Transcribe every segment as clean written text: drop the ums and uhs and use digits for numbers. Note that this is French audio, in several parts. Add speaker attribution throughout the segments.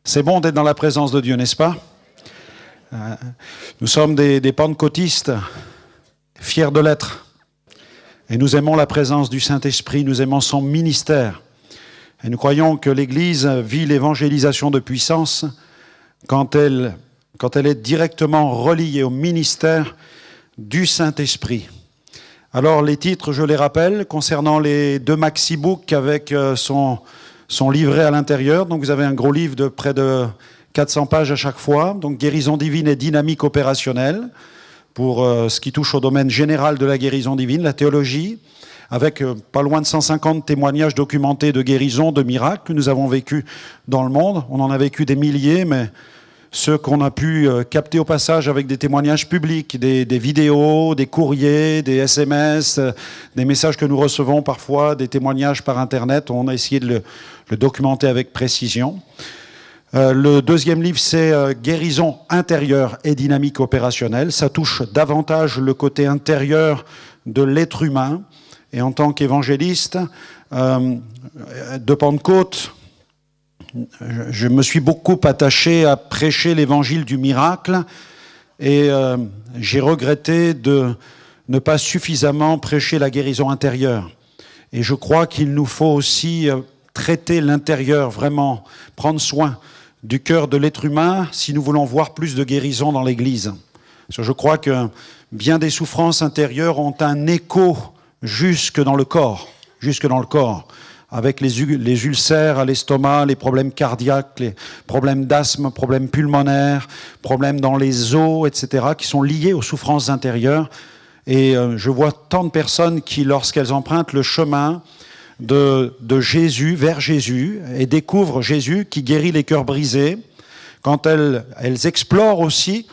Speaker 1: C'est bon d'être dans la présence de Dieu, n'est-ce pas? Nous sommes des pentecôtistes, fiers de l'être. Et nous aimons la présence du Saint-Esprit, nous aimons son ministère. Et nous croyons que l'Église vit l'évangélisation de puissance quand elle est directement reliée au ministère du Saint-Esprit. Alors les titres, je les rappelle, concernant les 2 maxi-books avec son livret à l'intérieur. Donc vous avez un gros livre de près de 400 pages à chaque fois. Donc guérison divine et dynamique opérationnelle pour ce qui touche au domaine général de la guérison divine, la théologie, avec pas loin de 150 témoignages documentés de guérison, de miracles que nous avons vécus dans le monde. On en a vécu des milliers, mais ceux qu'on a pu capter au passage avec des témoignages publics, des vidéos, des courriers, des SMS, des messages que nous recevons parfois, des témoignages par Internet, on a essayé de le documenter avec précision. Le 2e livre, c'est Guérison intérieure et dynamique opérationnelle. Ça touche davantage le côté intérieur de l'être humain. Et en tant qu'évangéliste de Pentecôte, je me suis beaucoup attaché à prêcher l'évangile du miracle et j'ai regretté de ne pas suffisamment prêcher la guérison intérieure. Et je crois qu'il nous faut aussi traiter l'intérieur, vraiment prendre soin du cœur de l'être humain si nous voulons voir plus de guérison dans l'Église. Parce que je crois que bien des souffrances intérieures ont un écho jusque dans le corps, avec les ulcères à l'estomac, les problèmes cardiaques, les problèmes d'asthme, problèmes pulmonaires, problèmes dans les os, etc., qui sont liés aux souffrances intérieures. Et je vois tant de personnes qui, lorsqu'elles empruntent le chemin de Jésus, vers Jésus, et découvrent Jésus qui guérit les cœurs brisés, quand elles explorent aussi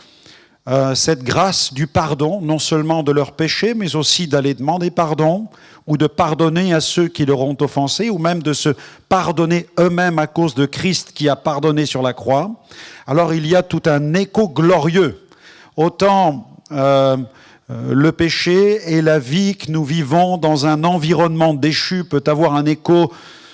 Speaker 1: cette grâce du pardon, non seulement de leurs péchés, mais aussi d'aller demander pardon, ou de pardonner à ceux qui leur ont offensé, ou même de se pardonner eux-mêmes à cause de Christ qui a pardonné sur la croix. Alors il y a tout un écho glorieux. Autant le péché et la vie que nous vivons dans un environnement déchu peut avoir un écho,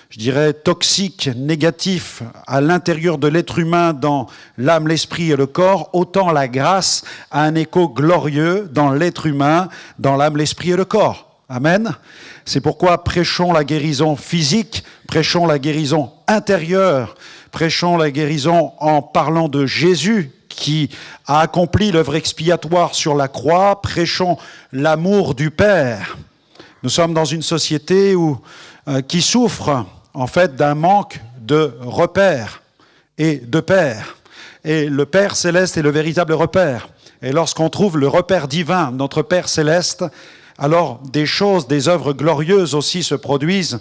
Speaker 1: je dirais, toxique, négatif à l'intérieur de l'être humain dans l'âme, l'esprit et le corps, autant la grâce a un écho glorieux dans l'être humain, dans l'âme, l'esprit et le corps. Amen. C'est pourquoi prêchons la guérison physique, prêchons la guérison intérieure, prêchons la guérison en parlant de Jésus qui a accompli l'œuvre expiatoire sur la croix, prêchons l'amour du Père. Nous sommes dans une société qui souffre en fait d'un manque de repères et de pères. Et le Père céleste est le véritable repère. Et lorsqu'on trouve le repère divin, notre Père céleste, alors des choses, des œuvres glorieuses aussi se produisent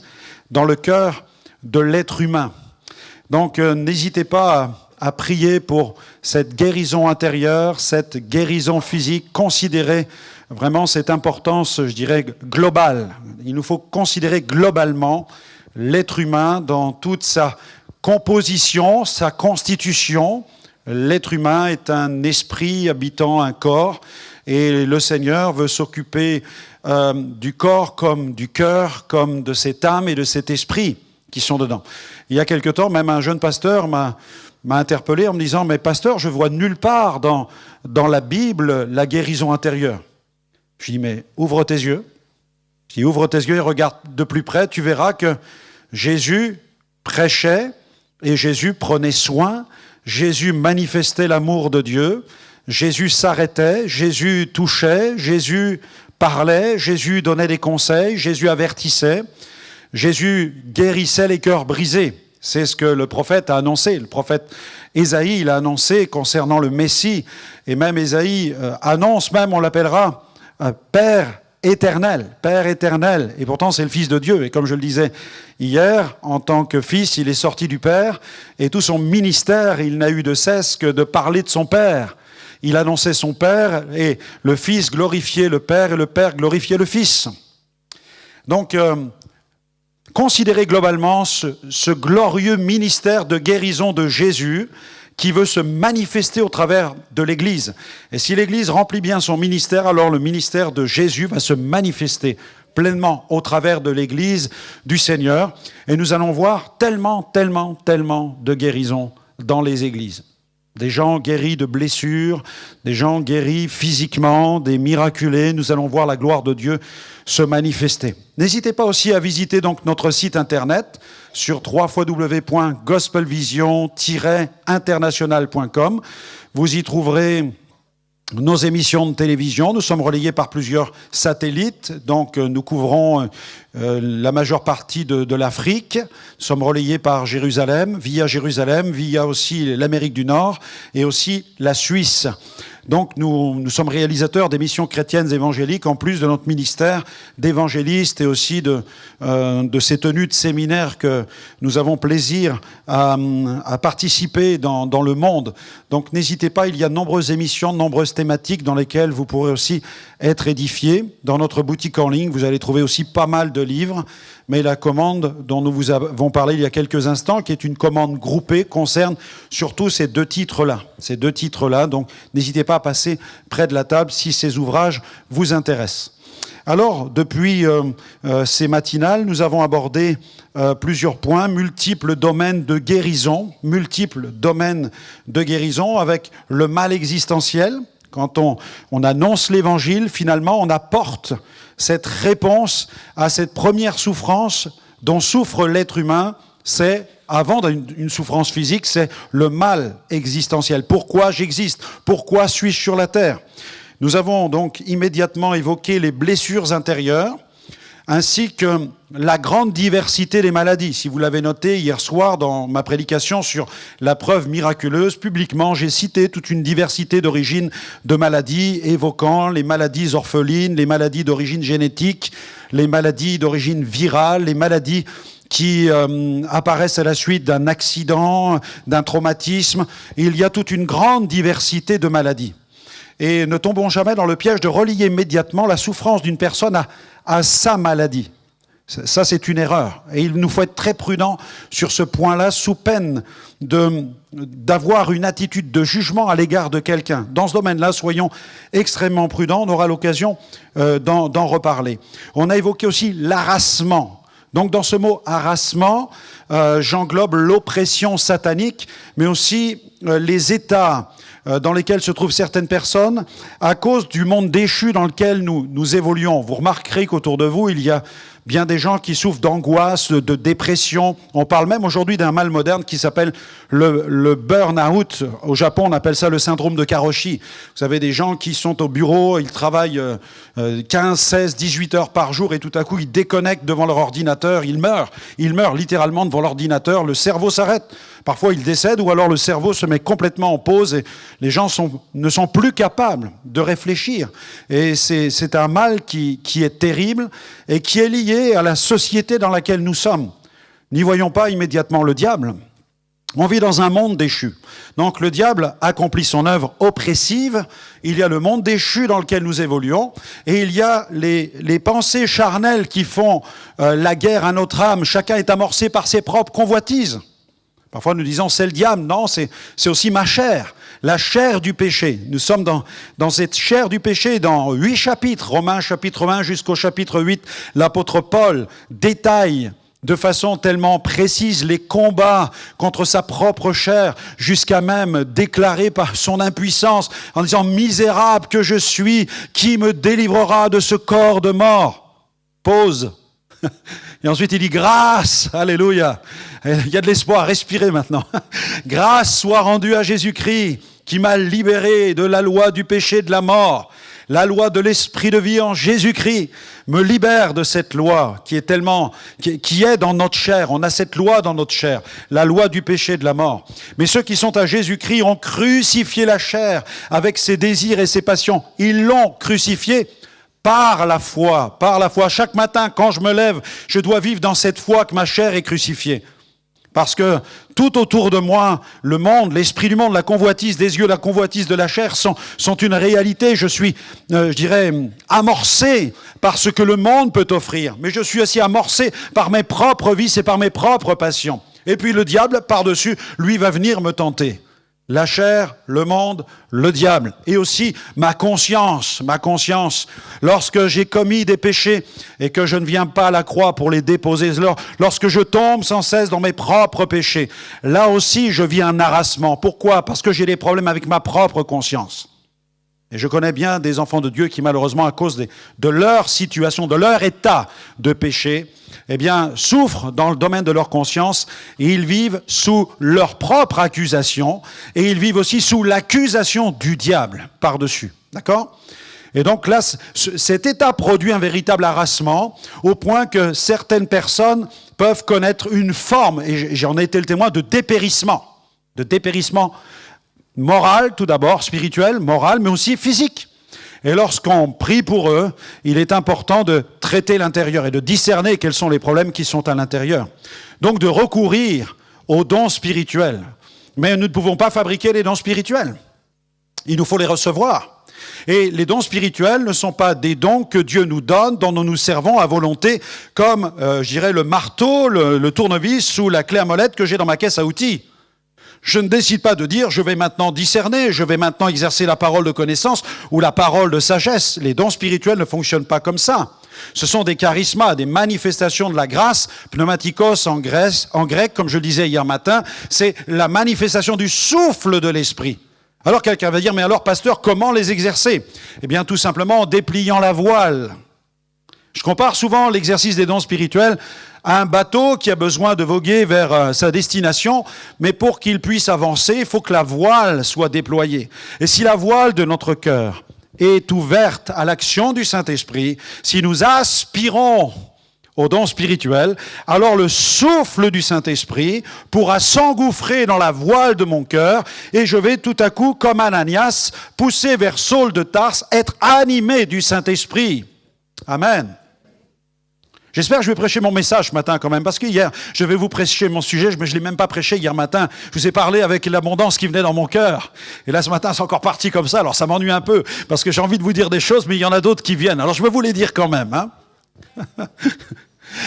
Speaker 1: dans le cœur de l'être humain. Donc n'hésitez pas à prier pour cette guérison intérieure, cette guérison physique. Considérez vraiment cette importance, je dirais, globale. Il nous faut considérer globalement l'être humain dans toute sa composition, sa constitution. L'être humain est un esprit habitant un corps et le Seigneur veut s'occuper du corps comme du cœur, comme de cette âme et de cet esprit qui sont dedans. Il y a quelque temps, même un jeune pasteur m'a interpellé en me disant « Mais pasteur, je vois nulle part dans la Bible la guérison intérieure. » Je lui dis « Mais ouvre tes yeux. » Si ouvre tes yeux et regarde de plus près, tu verras que Jésus prêchait et Jésus prenait soin, Jésus manifestait l'amour de Dieu, Jésus s'arrêtait, Jésus touchait, Jésus parlait, Jésus donnait des conseils, Jésus avertissait, Jésus guérissait les cœurs brisés. C'est ce que le prophète a annoncé. Le prophète Ésaïe, il a annoncé concernant le Messie, et même Ésaïe annonce, même on l'appellera Père éternel, et pourtant c'est le Fils de Dieu. Et comme je le disais hier, en tant que Fils, il est sorti du Père, et tout son ministère, il n'a eu de cesse que de parler de son Père. Il annonçait son Père, et le Fils glorifiait le Père, et le Père glorifiait le Fils. Donc, considérez globalement ce glorieux ministère de guérison de Jésus, qui veut se manifester au travers de l'Église. Et si l'Église remplit bien son ministère, alors le ministère de Jésus va se manifester pleinement au travers de l'Église du Seigneur. Et nous allons voir tellement de guérisons dans les églises. Des gens guéris de blessures, des gens guéris physiquement, des miraculés. Nous allons voir la gloire de Dieu se manifester. N'hésitez pas aussi à visiter donc notre site internet sur www.gospelvision-international.com. Vous y trouverez nos émissions de télévision. Nous sommes relayés par plusieurs satellites, donc nous couvrons la majeure partie de l'Afrique. Nous sommes relayés par Jérusalem, via aussi l'Amérique du Nord et aussi la Suisse. Donc nous sommes réalisateurs d'émissions chrétiennes évangéliques, en plus de notre ministère d'évangélistes et aussi de ces tenues de séminaires que nous avons plaisir à participer dans le monde. Donc n'hésitez pas, il y a de nombreuses émissions, de nombreuses thématiques dans lesquelles vous pourrez aussi être édifiés. Dans notre boutique en ligne, vous allez trouver aussi pas mal de livres, mais la commande dont nous vous avons parlé il y a quelques instants, qui est une commande groupée, concerne surtout ces deux titres-là. Donc n'hésitez pas à passer près de la table si ces ouvrages vous intéressent. Alors, depuis ces matinales, nous avons abordé plusieurs points, multiples domaines de guérison, avec le mal existentiel. Quand on annonce l'évangile, finalement, on apporte cette réponse à cette première souffrance dont souffre l'être humain, c'est, avant une souffrance physique, c'est le mal existentiel. Pourquoi j'existe? Pourquoi suis-je sur la terre? Nous avons donc immédiatement évoqué les blessures intérieures, ainsi que la grande diversité des maladies. Si vous l'avez noté hier soir dans ma prédication sur la preuve miraculeuse, publiquement, j'ai cité toute une diversité d'origines de maladies, évoquant les maladies orphelines, les maladies d'origine génétique, les maladies d'origine virale, les maladies qui apparaissent à la suite d'un accident, d'un traumatisme. Il y a toute une grande diversité de maladies. Et ne tombons jamais dans le piège de relier immédiatement la souffrance d'une personne à sa maladie. Ça, c'est une erreur. Et il nous faut être très prudents sur ce point-là, sous peine d'avoir une attitude de jugement à l'égard de quelqu'un. Dans ce domaine-là, soyons extrêmement prudents. On aura l'occasion d'en reparler. On a évoqué aussi l'harassement. Donc, dans ce mot harassement, j'englobe l'oppression satanique, mais aussi les états dans lesquels se trouvent certaines personnes à cause du monde déchu dans lequel nous évoluons. Vous remarquerez qu'autour de vous, il y a bien des gens qui souffrent d'angoisse, de dépression. On parle même aujourd'hui d'un mal moderne qui s'appelle le burn-out. Au Japon, on appelle ça le syndrome de Karoshi. Vous savez, des gens qui sont au bureau, ils travaillent 15, 16, 18 heures par jour et tout à coup, ils déconnectent devant leur ordinateur, ils meurent littéralement devant l'ordinateur, le cerveau s'arrête. Parfois, ils décèdent ou alors le cerveau se met complètement en pause et les gens ne sont plus capables de réfléchir. Et c'est un mal qui est terrible et qui est lié à la société dans laquelle nous sommes. N'y voyons pas immédiatement le diable. On vit dans un monde déchu. Donc le diable accomplit son œuvre oppressive. Il y a le monde déchu dans lequel nous évoluons. Et il y a les pensées charnelles qui font la guerre à notre âme. Chacun est amorcé par ses propres convoitises. Parfois nous disons c'est le diable. Non, c'est aussi ma chair. La chair du péché. Nous sommes dans cette chair du péché dans 8 chapitres. Romains chapitre 1 jusqu'au chapitre 8. L'apôtre Paul détaille de façon tellement précise les combats contre sa propre chair, jusqu'à même déclarer par son impuissance en disant « Misérable que je suis, qui me délivrera de ce corps de mort ?» Pause. Et ensuite il dit « Grâce, alléluia !» Il y a de l'espoir, respirez maintenant. « Grâce soit rendue à Jésus-Christ, qui m'a libéré de la loi du péché et de la mort. » La loi de l'esprit de vie en Jésus-Christ me libère de cette loi qui est dans notre chair. On a cette loi dans notre chair, la loi du péché et de la mort. Mais ceux qui sont à Jésus-Christ ont crucifié la chair avec ses désirs et ses passions. Ils l'ont crucifié par la foi. Par la foi. Chaque matin, quand je me lève, je dois vivre dans cette foi que ma chair est crucifiée. Parce que tout autour de moi, le monde, l'esprit du monde, la convoitise des yeux, la convoitise de la chair sont une réalité. Je suis, amorcé par ce que le monde peut offrir. Mais je suis aussi amorcé par mes propres vices et par mes propres passions. Et puis le diable, par-dessus, lui va venir me tenter. la chair, le monde, le diable. Et aussi ma conscience. Lorsque j'ai commis des péchés et que je ne viens pas à la croix pour les déposer, lorsque je tombe sans cesse dans mes propres péchés, là aussi je vis un harassement. Pourquoi? Parce que j'ai des problèmes avec ma propre conscience. Et je connais bien des enfants de Dieu qui, malheureusement, à cause de leur situation, de leur état de péché, eh bien, souffrent dans le domaine de leur conscience et ils vivent sous leur propre accusation et ils vivent aussi sous l'accusation du diable par-dessus. D'accord ? Et donc là, cet état produit un véritable harassement au point que certaines personnes peuvent connaître une forme, et j'en ai été le témoin, de dépérissement moral tout d'abord, spirituel, moral, mais aussi physique. Et lorsqu'on prie pour eux, il est important de traiter l'intérieur et de discerner quels sont les problèmes qui sont à l'intérieur. Donc de recourir aux dons spirituels. Mais nous ne pouvons pas fabriquer les dons spirituels. Il nous faut les recevoir. Et les dons spirituels ne sont pas des dons que Dieu nous donne, dont nous nous servons à volonté, comme, je dirais, le marteau, le tournevis ou la clé à molette que j'ai dans ma caisse à outils. Je ne décide pas de dire, je vais maintenant discerner, je vais maintenant exercer la parole de connaissance ou la parole de sagesse. Les dons spirituels ne fonctionnent pas comme ça. Ce sont des charismas, des manifestations de la grâce. Pneumatikos en grec, comme je le disais hier matin, c'est la manifestation du souffle de l'esprit. Alors quelqu'un va dire, mais alors pasteur, comment les exercer? Eh bien tout simplement en dépliant la voile. Je compare souvent l'exercice des dons spirituels à un bateau qui a besoin de voguer vers sa destination, mais pour qu'il puisse avancer, il faut que la voile soit déployée. Et si la voile de notre cœur est ouverte à l'action du Saint-Esprit, si nous aspirons aux dons spirituels, alors le souffle du Saint-Esprit pourra s'engouffrer dans la voile de mon cœur et je vais tout à coup, comme Ananias, pousser vers Saul de Tarse, être animé du Saint-Esprit. Amen. J'espère que je vais prêcher mon message ce matin quand même, parce que hier, je vais vous prêcher mon sujet, mais je ne l'ai même pas prêché hier matin. Je vous ai parlé avec l'abondance qui venait dans mon cœur. Et là, ce matin, c'est encore parti comme ça, alors ça m'ennuie un peu, parce que j'ai envie de vous dire des choses, mais il y en a d'autres qui viennent. Alors je vais vous les dire quand même. Hein.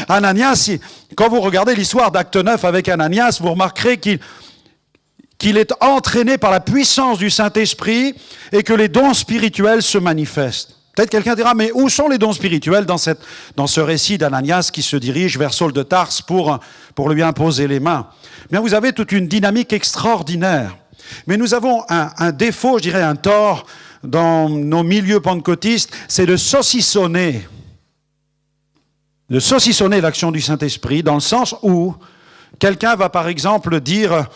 Speaker 1: Ananias, quand vous regardez l'histoire d'Acte 9 avec Ananias, vous remarquerez qu'il est entraîné par la puissance du Saint-Esprit et que les dons spirituels se manifestent. Peut-être quelqu'un dira, mais où sont les dons spirituels dans ce récit d'Ananias qui se dirige vers Saul de Tarse pour lui imposer les mains? Bien, vous avez toute une dynamique extraordinaire. Mais nous avons un défaut, je dirais un tort, dans nos milieux pentecôtistes, c'est de saucissonner l'action du Saint-Esprit, dans le sens où quelqu'un va par exemple dire,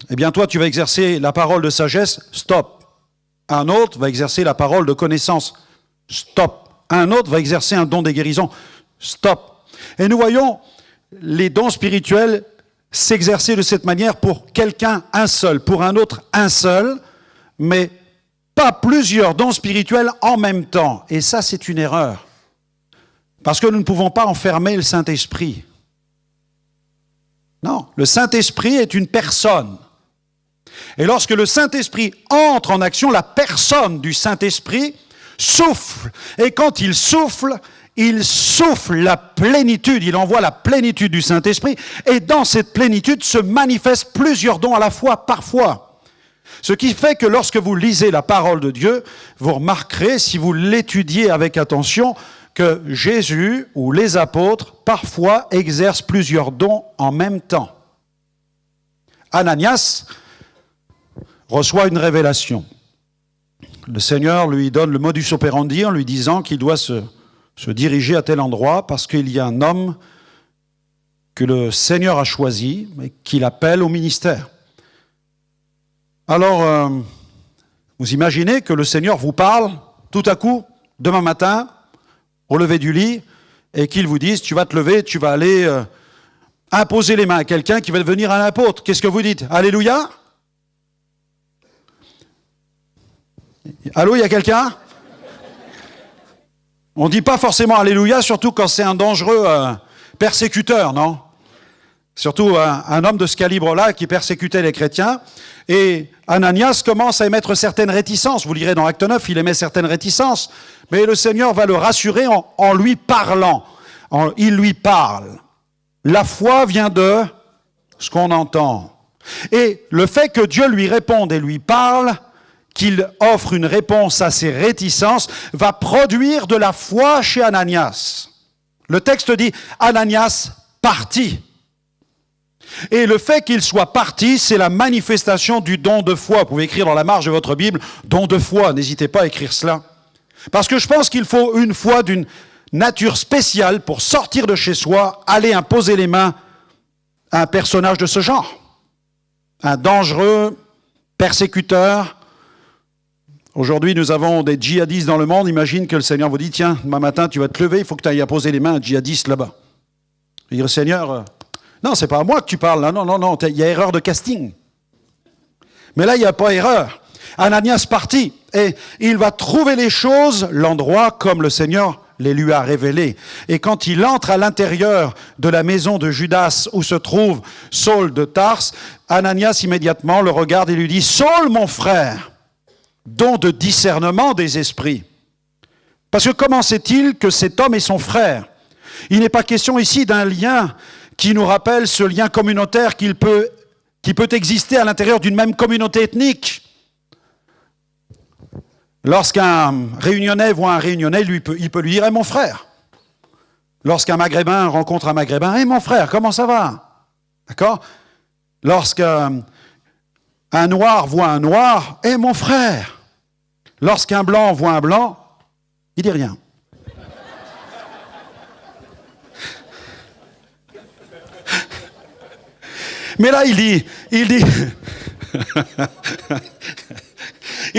Speaker 1: eh bien toi tu vas exercer la parole de sagesse, stop. Un autre va exercer la parole de connaissance. Stop. Un autre va exercer un don des guérisons. Stop. Et nous voyons les dons spirituels s'exercer de cette manière pour quelqu'un un seul, pour un autre un seul, mais pas plusieurs dons spirituels en même temps. Et ça, c'est une erreur. Parce que nous ne pouvons pas enfermer le Saint-Esprit. Non, le Saint-Esprit est une personne. Et lorsque le Saint-Esprit entre en action, la personne du Saint-Esprit souffle. Et quand il souffle la plénitude, il envoie la plénitude du Saint-Esprit. Et dans cette plénitude se manifestent plusieurs dons à la fois, parfois. Ce qui fait que lorsque vous lisez la parole de Dieu, vous remarquerez, si vous l'étudiez avec attention, que Jésus ou les apôtres, parfois, exercent plusieurs dons en même temps. Ananias reçoit une révélation. Le Seigneur lui donne le modus operandi en lui disant qu'il doit se diriger à tel endroit parce qu'il y a un homme que le Seigneur a choisi et qu'il appelle au ministère. Alors, vous imaginez que le Seigneur vous parle tout à coup, demain matin, au lever du lit, et qu'il vous dise, tu vas te lever, tu vas aller imposer les mains à quelqu'un qui va devenir un apôtre. Qu'est-ce que vous dites? Alléluia? Allô, il y a quelqu'un? On ne dit pas forcément alléluia, surtout quand c'est un dangereux persécuteur, non? Surtout un homme de ce calibre-là qui persécutait les chrétiens. Et Ananias commence à émettre certaines réticences. Vous lirez dans Acte 9, il émet certaines réticences. Mais le Seigneur va le rassurer en lui parlant. Il lui parle. La foi vient de ce qu'on entend. Et le fait que Dieu lui réponde et lui parle, qu'il offre une réponse à ses réticences, va produire de la foi chez Ananias. Le texte dit « Ananias partit ». Et le fait qu'il soit parti, c'est la manifestation du don de foi. Vous pouvez écrire dans la marge de votre Bible « don de foi », n'hésitez pas à écrire cela. Parce que je pense qu'il faut une foi d'une nature spéciale pour sortir de chez soi, aller imposer les mains à un personnage de ce genre. Un dangereux persécuteur. Aujourd'hui, nous avons des djihadistes dans le monde. Imagine que le Seigneur vous dit « Tiens, demain matin, tu vas te lever, il faut que tu ailles imposer les mains à un djihadiste là-bas. » Et le Seigneur... Non, c'est pas à moi que tu parles, là. Non, il y a erreur de casting. Mais là, il n'y a pas erreur. Ananias partit, et il va trouver les choses, l'endroit, comme le Seigneur les lui a révélés. Et quand il entre à l'intérieur de la maison de Judas, où se trouve Saul de Tarse, Ananias immédiatement le regarde et lui dit « Saul, mon frère, don de discernement des esprits. » Parce que comment sait-il que cet homme est son frère? Il n'est pas question ici d'un lien qui nous rappelle ce lien communautaire qui peut exister à l'intérieur d'une même communauté ethnique. Lorsqu'un Réunionnais voit un Réunionnais, il peut lui dire « Hey, mon frère ». Lorsqu'un Maghrébin rencontre un Maghrébin « Hey, mon frère, comment ça va ?» D'accord? Lorsqu'un Noir voit un Noir « Hey, mon frère ». Lorsqu'un Blanc voit un Blanc, il dit rien. Mais là, il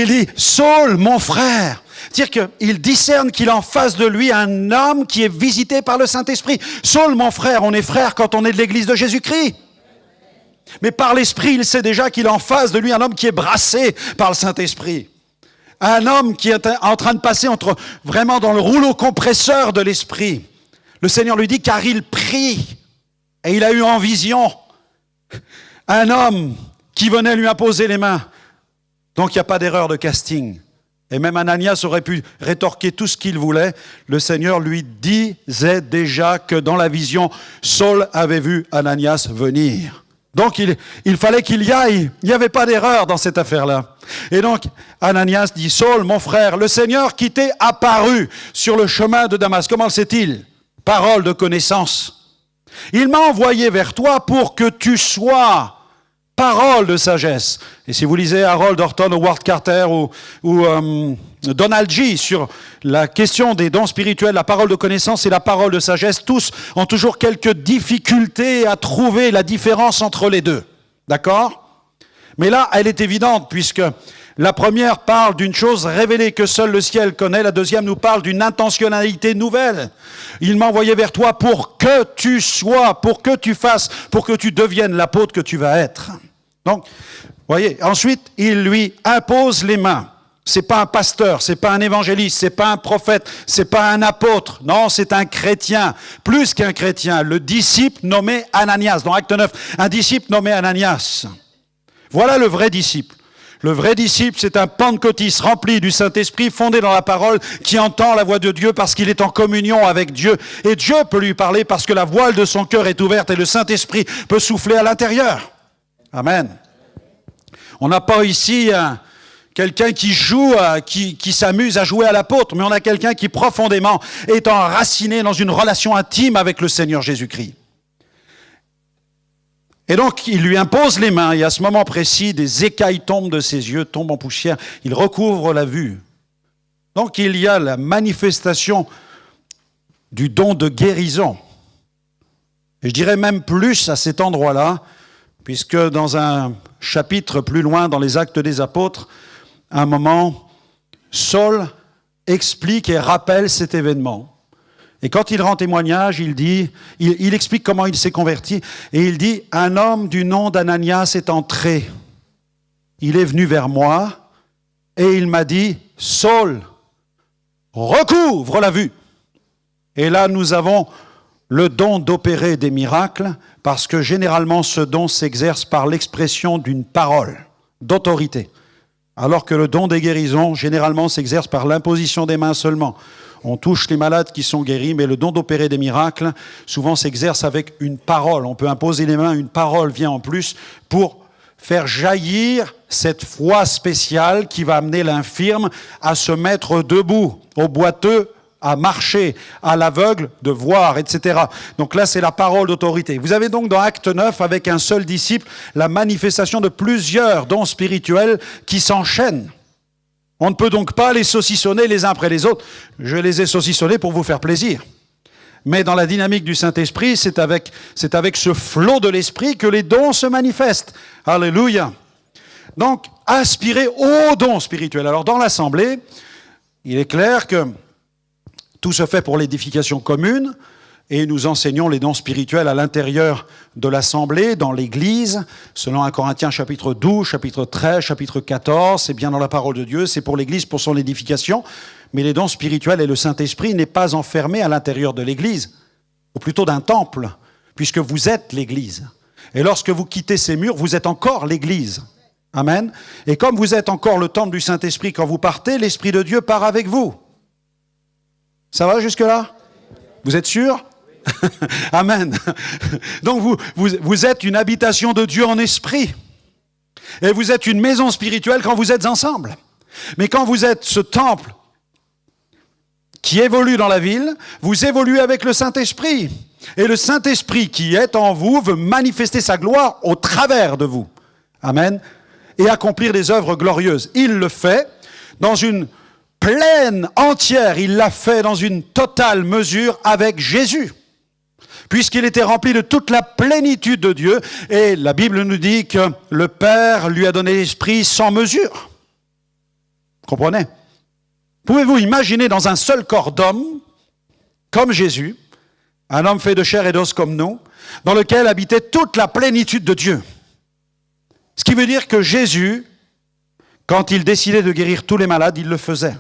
Speaker 1: dit, Saul, mon frère. C'est-à-dire qu'il discerne qu'il a en face de lui un homme qui est visité par le Saint-Esprit. Saul, mon frère, on est frère quand on est de l'église de Jésus-Christ. Mais par l'Esprit, il sait déjà qu'il a en face de lui un homme qui est brassé par le Saint-Esprit. Un homme qui est en train de passer vraiment dans le rouleau compresseur de l'Esprit. Le Seigneur lui dit, car il prie. Et il a eu en vision un homme qui venait lui imposer les mains. Donc il n'y a pas d'erreur de casting. Et même Ananias aurait pu rétorquer tout ce qu'il voulait. Le Seigneur lui disait déjà que dans la vision, Saul avait vu Ananias venir. Donc il fallait qu'il y aille. Il n'y avait pas d'erreur dans cette affaire-là. Et donc Ananias dit, Saul, mon frère, le Seigneur qui t'est apparu sur le chemin de Damas, comment le sait-il? Parole de connaissance. Il m'a envoyé vers toi pour que tu sois parole de sagesse. Et si vous lisez Harold Orton ou Ward Carter ou Donald G. sur la question des dons spirituels, la parole de connaissance et la parole de sagesse, tous ont toujours quelques difficultés à trouver la différence entre les deux. D'accord? Mais là, elle est évidente puisque la première parle d'une chose révélée que seul le ciel connaît. La deuxième nous parle d'une intentionnalité nouvelle. Il m'a envoyé vers toi pour que tu sois, pour que tu fasses, pour que tu deviennes l'apôtre que tu vas être. Donc, voyez, ensuite, il lui impose les mains. C'est pas un pasteur, c'est pas un évangéliste, c'est pas un prophète, c'est pas un apôtre. Non, c'est un chrétien. Plus qu'un chrétien, le disciple nommé Ananias. Dans Acte 9, un disciple nommé Ananias. Voilà le vrai disciple. Le vrai disciple, c'est un pentecôtiste rempli du Saint-Esprit, fondé dans la parole, qui entend la voix de Dieu parce qu'il est en communion avec Dieu. Et Dieu peut lui parler parce que la voile de son cœur est ouverte et le Saint-Esprit peut souffler à l'intérieur. Amen. On n'a pas ici quelqu'un qui joue, qui s'amuse à jouer à l'apôtre, mais on a quelqu'un qui profondément est enraciné dans une relation intime avec le Seigneur Jésus-Christ. Et donc, il lui impose les mains, et à ce moment précis, des écailles tombent de ses yeux, tombent en poussière, il recouvre la vue. Donc, il y a la manifestation du don de guérison. Et je dirais même plus à cet endroit-là, puisque dans un chapitre plus loin, dans les Actes des Apôtres, à un moment, Saul explique et rappelle cet événement. Et quand il rend témoignage, il explique comment il s'est converti. Et il dit, un homme du nom d'Ananias est entré. Il est venu vers moi et il m'a dit, Saul, recouvre la vue. Et là, nous avons le don d'opérer des miracles parce que généralement, ce don s'exerce par l'expression d'une parole d'autorité. Alors que le don des guérisons, généralement, s'exerce par l'imposition des mains seulement. On touche les malades qui sont guéris, mais le don d'opérer des miracles, souvent s'exerce avec une parole. On peut imposer les mains, une parole vient en plus pour faire jaillir cette foi spéciale qui va amener l'infirme à se mettre debout, au boiteux à marcher, à l'aveugle de voir, etc. Donc là, c'est la parole d'autorité. Vous avez donc dans Acte 9, avec un seul disciple, la manifestation de plusieurs dons spirituels qui s'enchaînent. On ne peut donc pas les saucissonner les uns après les autres. Je les ai saucissonnés pour vous faire plaisir. Mais dans la dynamique du Saint-Esprit, c'est avec ce flot de l'Esprit que les dons se manifestent. Alléluia. Donc, aspirez aux dons spirituels. Alors, dans l'Assemblée, il est clair que tout se fait pour l'édification commune, et nous enseignons les dons spirituels à l'intérieur de l'Assemblée, dans l'Église, selon 1 Corinthiens chapitre 12, chapitre 13, chapitre 14, c'est bien dans la parole de Dieu, c'est pour l'Église, pour son édification, mais les dons spirituels et le Saint-Esprit n'est pas enfermé à l'intérieur de l'Église, ou plutôt d'un temple, puisque vous êtes l'Église. Et lorsque vous quittez ces murs, vous êtes encore l'Église. Amen. Et comme vous êtes encore le temple du Saint-Esprit quand vous partez, l'Esprit de Dieu part avec vous. Ça va jusque-là? Vous êtes sûr? Amen. Donc vous êtes une habitation de Dieu en esprit. Et vous êtes une maison spirituelle quand vous êtes ensemble. Mais quand vous êtes ce temple qui évolue dans la ville, vous évoluez avec le Saint-Esprit. Et le Saint-Esprit qui est en vous veut manifester sa gloire au travers de vous. Amen. Et accomplir des œuvres glorieuses. Il le fait dans une pleine, entière, il l'a fait dans une totale mesure avec Jésus, puisqu'il était rempli de toute la plénitude de Dieu, et la Bible nous dit que le Père lui a donné l'Esprit sans mesure. Comprenez? Pouvez-vous imaginer dans un seul corps d'homme, comme Jésus, un homme fait de chair et d'os comme nous, dans lequel habitait toute la plénitude de Dieu? Ce qui veut dire que Jésus, quand il décidait de guérir tous les malades, il le faisait.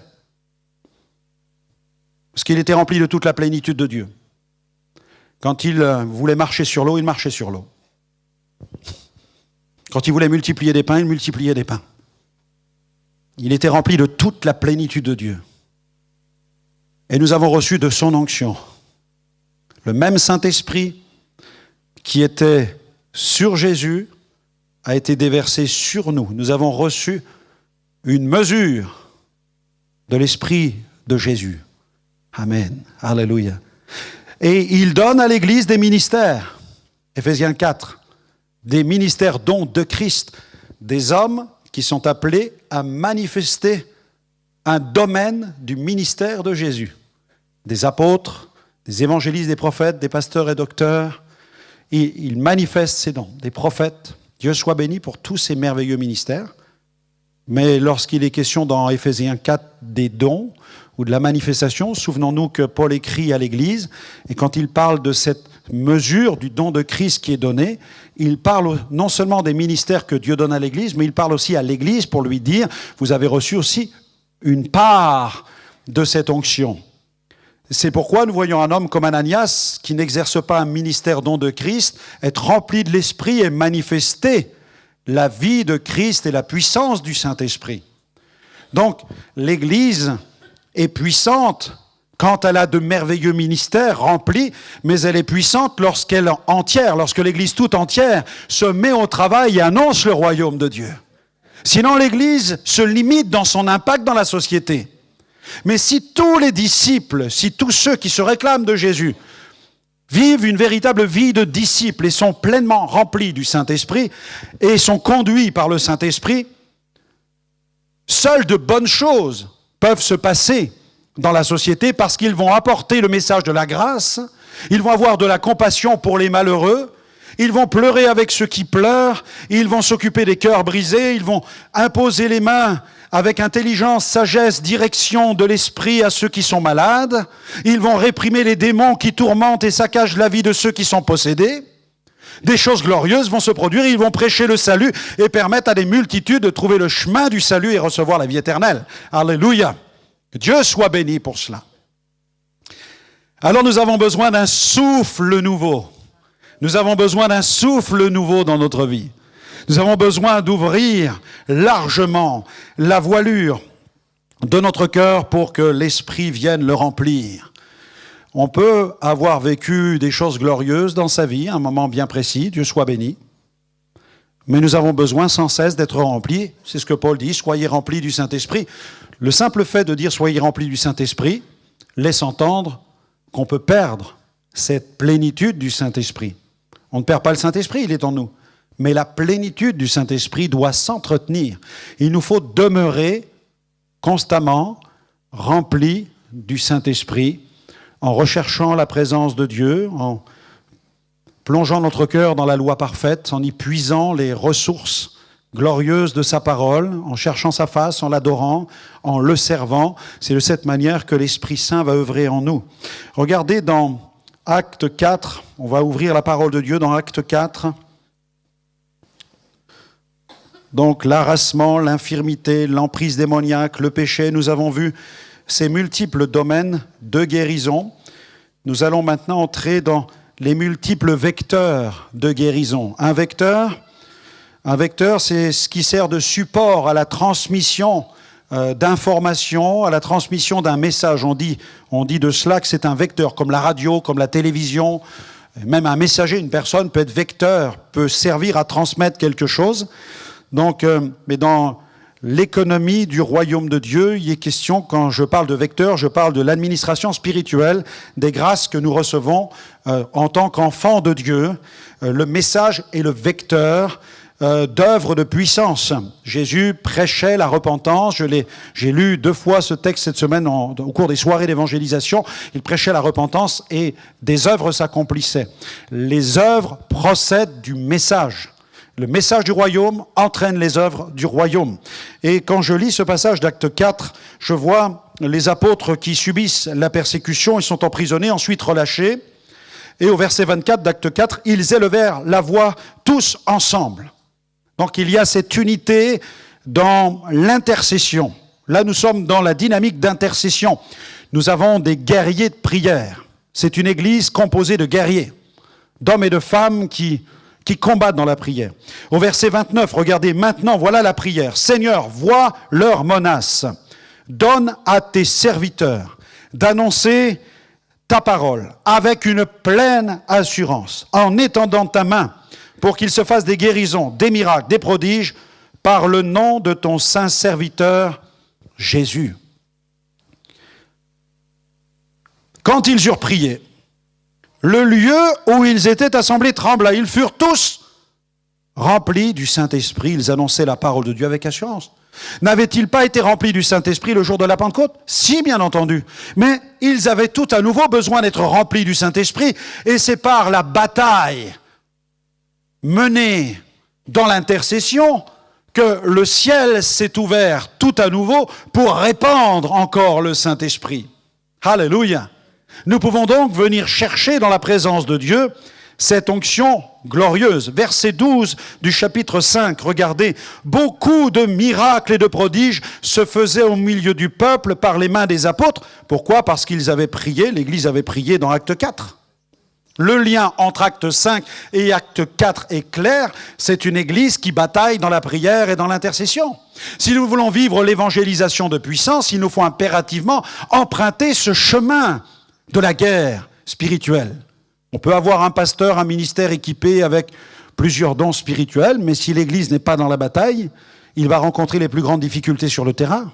Speaker 1: Parce qu'il était rempli de toute la plénitude de Dieu. Quand il voulait marcher sur l'eau, il marchait sur l'eau. Quand il voulait multiplier des pains, il multipliait des pains. Il était rempli de toute la plénitude de Dieu. Et nous avons reçu de son onction le même Saint-Esprit qui était sur Jésus a été déversé sur nous. Nous avons reçu une mesure de l'Esprit de Jésus. Amen. Alléluia. Et il donne à l'Église des ministères. Éphésiens 4. Des ministères dons de Christ. Des hommes qui sont appelés à manifester un domaine du ministère de Jésus. Des apôtres, des évangélistes, des prophètes, des pasteurs et docteurs. Ils manifestent ces dons. Des prophètes. Dieu soit béni pour tous ces merveilleux ministères. Mais lorsqu'il est question dans Éphésiens 4 des dons ou de la manifestation, souvenons-nous que Paul écrit à l'Église, et quand il parle de cette mesure du don de Christ qui est donné, il parle non seulement des ministères que Dieu donne à l'Église, mais il parle aussi à l'Église pour lui dire, vous avez reçu aussi une part de cette onction. C'est pourquoi nous voyons un homme comme Ananias, qui n'exerce pas un ministère don de Christ, être rempli de l'Esprit et manifester la vie de Christ et la puissance du Saint-Esprit. Donc, l'Église est puissante quand elle a de merveilleux ministères remplis, mais elle est puissante lorsqu'elle est entière, lorsque l'Église tout entière se met au travail et annonce le royaume de Dieu. Sinon, l'Église se limite dans son impact dans la société. Mais si tous les disciples, si tous ceux qui se réclament de Jésus vivent une véritable vie de disciples et sont pleinement remplis du Saint-Esprit et sont conduits par le Saint-Esprit, seules de bonnes choses peuvent se passer dans la société parce qu'ils vont apporter le message de la grâce, ils vont avoir de la compassion pour les malheureux, ils vont pleurer avec ceux qui pleurent, ils vont s'occuper des cœurs brisés, ils vont imposer les mains avec intelligence, sagesse, direction de l'esprit à ceux qui sont malades, ils vont réprimer les démons qui tourmentent et saccagent la vie de ceux qui sont possédés. Des choses glorieuses vont se produire, ils vont prêcher le salut et permettre à des multitudes de trouver le chemin du salut et recevoir la vie éternelle. Alléluia. Que Dieu soit béni pour cela. Alors nous avons besoin d'un souffle nouveau. Nous avons besoin d'un souffle nouveau dans notre vie. Nous avons besoin d'ouvrir largement la voilure de notre cœur pour que l'Esprit vienne le remplir. On peut avoir vécu des choses glorieuses dans sa vie, un moment bien précis, Dieu soit béni. Mais nous avons besoin sans cesse d'être remplis. C'est ce que Paul dit, soyez remplis du Saint-Esprit. Le simple fait de dire soyez remplis du Saint-Esprit laisse entendre qu'on peut perdre cette plénitude du Saint-Esprit. On ne perd pas le Saint-Esprit, il est en nous. Mais la plénitude du Saint-Esprit doit s'entretenir. Il nous faut demeurer constamment remplis du Saint-Esprit en recherchant la présence de Dieu, en plongeant notre cœur dans la loi parfaite, en y puisant les ressources glorieuses de sa parole, en cherchant sa face, en l'adorant, en le servant. C'est de cette manière que l'Esprit Saint va œuvrer en nous. Regardez dans Acte 4, on va ouvrir la parole de Dieu dans Acte 4. Donc l'harassement, l'infirmité, l'emprise démoniaque, le péché, nous avons vu ces multiples domaines de guérison. Nous allons maintenant entrer dans les multiples vecteurs de guérison. Un vecteur, c'est ce qui sert de support à la transmission d'informations, à la transmission d'un message. On dit de cela que c'est un vecteur, comme la radio, comme la télévision. Même un messager, une personne peut être vecteur, peut servir à transmettre quelque chose. Donc, mais dans l'économie du royaume de Dieu, il est question, quand je parle de vecteur, je parle de l'administration spirituelle, des grâces que nous recevons en tant qu'enfants de Dieu. Le message est le vecteur d'œuvre de puissance. Jésus prêchait la repentance. J'ai lu 2 fois ce texte cette semaine au cours des soirées d'évangélisation. Il prêchait la repentance et des œuvres s'accomplissaient. Les œuvres procèdent du message. Le message du royaume entraîne les œuvres du royaume. Et quand je lis ce passage d'Acte 4, je vois les apôtres qui subissent la persécution, ils sont emprisonnés, ensuite relâchés. Et au verset 24 d'Acte 4, ils élevèrent la voix tous ensemble. Donc il y a cette unité dans l'intercession. Là, nous sommes dans la dynamique d'intercession. Nous avons des guerriers de prière. C'est une église composée de guerriers, d'hommes et de femmes qui combattent dans la prière. Au verset 29, regardez, maintenant, voilà la prière. Seigneur, vois leurs menaces. Donne à tes serviteurs d'annoncer ta parole avec une pleine assurance, en étendant ta main pour qu'ils se fassent des guérisons, des miracles, des prodiges, par le nom de ton saint serviteur Jésus. Quand ils eurent prié, le lieu où ils étaient assemblés trembla. Ils furent tous remplis du Saint-Esprit. Ils annonçaient la parole de Dieu avec assurance. N'avaient-ils pas été remplis du Saint-Esprit le jour de la Pentecôte? Si, bien entendu. Mais ils avaient tout à nouveau besoin d'être remplis du Saint-Esprit. Et c'est par la bataille menée dans l'intercession que le ciel s'est ouvert tout à nouveau pour répandre encore le Saint-Esprit. Alléluia! Nous pouvons donc venir chercher dans la présence de Dieu cette onction glorieuse. Verset 12 du chapitre 5, regardez, beaucoup de miracles et de prodiges se faisaient au milieu du peuple par les mains des apôtres. Pourquoi? Parce qu'ils avaient prié, l'Église avait prié dans Acte 4. Le lien entre Acte 5 et Acte 4 est clair, c'est une Église qui bataille dans la prière et dans l'intercession. Si nous voulons vivre l'évangélisation de puissance, il nous faut impérativement emprunter ce chemin de la guerre spirituelle. On peut avoir un pasteur, un ministère équipé avec plusieurs dons spirituels, mais si l'Église n'est pas dans la bataille, il va rencontrer les plus grandes difficultés sur le terrain.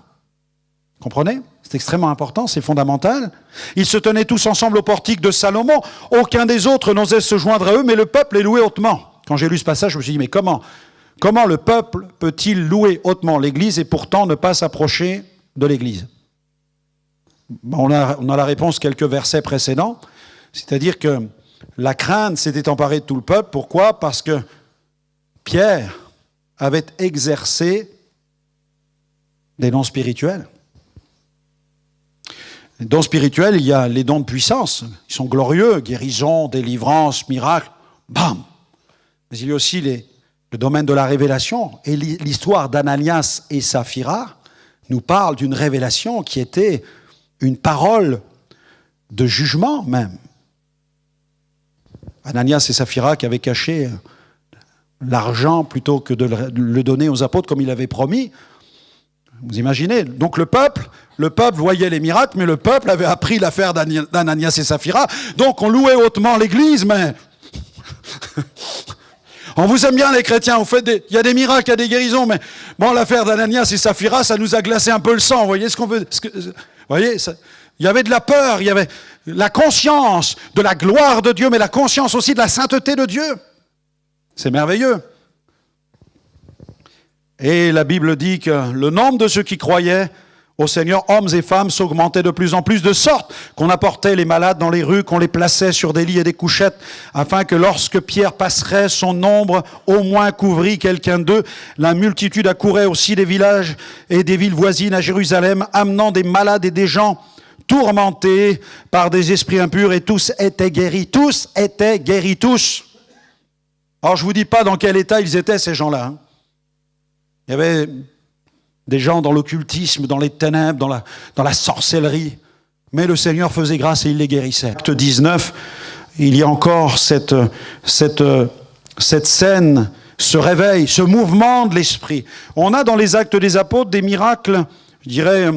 Speaker 1: Comprenez? C'est extrêmement important, c'est fondamental. Ils se tenaient tous ensemble au portique de Salomon. Aucun des autres n'osait se joindre à eux, mais le peuple les louait hautement. Quand j'ai lu ce passage, je me suis dit, mais comment le peuple peut-il louer hautement l'Église et pourtant ne pas s'approcher de l'Église? On a la réponse quelques versets précédents, c'est-à-dire que la crainte s'était emparée de tout le peuple. Pourquoi? Parce que Pierre avait exercé des dons spirituels. Les dons spirituels, il y a les dons de puissance, ils sont glorieux, guérison, délivrance, miracle, bam. Mais il y a aussi le domaine de la révélation. Et l'histoire d'Ananias et Saphira nous parle d'une révélation qui était une parole de jugement même. Ananias et Saphira qui avaient caché l'argent plutôt que de le donner aux apôtres comme il avait promis. Vous imaginez? Donc le peuple voyait les miracles, mais le peuple avait appris l'affaire d'Ananias et Saphira. Donc on louait hautement l'Église, mais
Speaker 2: On vous aime bien les chrétiens, il y a des miracles, il y a des guérisons, mais bon, l'affaire d'Ananias et Saphira, ça nous a glacé un peu le sang. Vous voyez ce qu'on veut, vous voyez, il y avait de la peur, il y avait la conscience de la gloire de Dieu, mais la conscience aussi de la sainteté de Dieu. C'est merveilleux. Et la Bible dit que le nombre de ceux qui croyaient au Seigneur, hommes et femmes, s'augmentait de plus en plus, de sorte qu'on apportait les malades dans les rues, qu'on les plaçait sur des lits et des couchettes, afin que lorsque Pierre passerait, son ombre au moins couvrit quelqu'un d'eux. La multitude accourait aussi des villages et des villes voisines à Jérusalem, amenant des malades et des gens tourmentés par des esprits impurs, et tous étaient guéris. Tous étaient guéris, tous. Alors je ne vous dis pas dans quel état ils étaient, ces gens-là. Hein. Il y avait des gens dans l'occultisme, dans les ténèbres, dans la sorcellerie. Mais le Seigneur faisait grâce et il les guérissait. Acte 19, il y a encore cette scène, ce réveil, ce mouvement de l'esprit. On a dans les actes des apôtres des miracles, je dirais,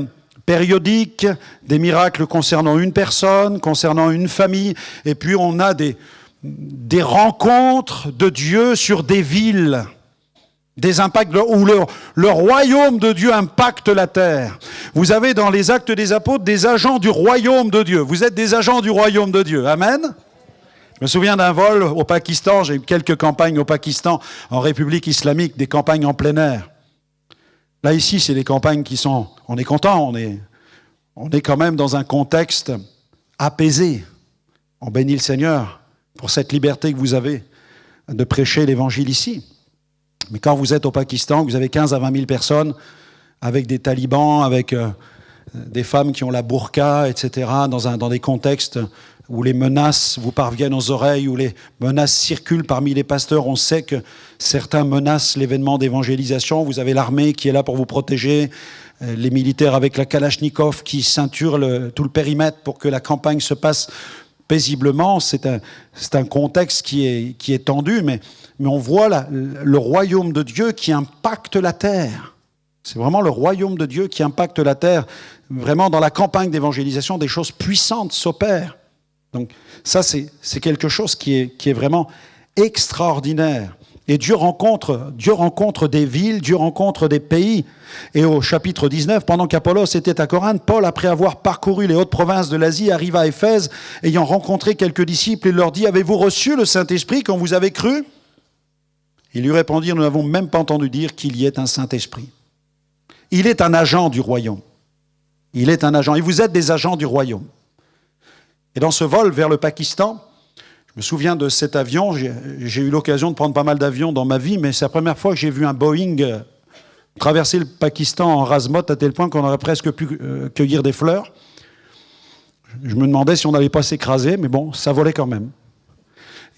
Speaker 2: périodiques, des miracles concernant une personne, concernant une famille, et puis on a des rencontres de Dieu sur des villes. Des impacts où le royaume de Dieu impacte la terre. Vous avez dans les actes des apôtres des agents du royaume de Dieu. Vous êtes des agents du royaume de Dieu. Amen. Je me souviens d'un vol au Pakistan. J'ai eu quelques campagnes au Pakistan, en République islamique, des campagnes en plein air. Là, ici, c'est des campagnes qui sont... On est content, on est quand même dans un contexte apaisé. On bénit le Seigneur pour cette liberté que vous avez de prêcher l'évangile ici. Mais quand vous êtes au Pakistan, vous avez 15 à 20 000 personnes, avec des talibans, avec des femmes qui ont la burqa, etc., dans des contextes où les menaces vous parviennent aux oreilles, où les menaces circulent parmi les pasteurs, on sait que certains menacent l'événement d'évangélisation. Vous avez l'armée qui est là pour vous protéger, les militaires avec la Kalachnikov qui ceinturent tout le périmètre pour que la campagne se passe paisiblement. C'est un contexte qui est tendu, mais on voit le royaume de Dieu qui impacte la terre. C'est vraiment le royaume de Dieu qui impacte la terre. Vraiment, dans la campagne d'évangélisation, des choses puissantes s'opèrent. Donc ça, c'est quelque chose qui est vraiment extraordinaire. Et Dieu rencontre des villes, Dieu rencontre des pays. Et au chapitre 19, pendant qu'Apollos était à Corinthe, Paul, après avoir parcouru les hautes provinces de l'Asie, arriva à Éphèse, ayant rencontré quelques disciples, et leur dit « Avez-vous reçu le Saint-Esprit quand vous avez cru ?» Ils lui répondirent « Nous n'avons même pas entendu dire qu'il y ait un Saint-Esprit. » Il est un agent du royaume. Il est un agent. Et vous êtes des agents du royaume. Et dans ce vol vers le Pakistan, je me souviens de cet avion. J'ai eu l'occasion de prendre pas mal d'avions dans ma vie, mais c'est la première fois que j'ai vu un Boeing traverser le Pakistan en rase-motte à tel point qu'on aurait presque pu cueillir des fleurs. Je me demandais si on n'allait pas s'écraser, mais bon, ça volait quand même.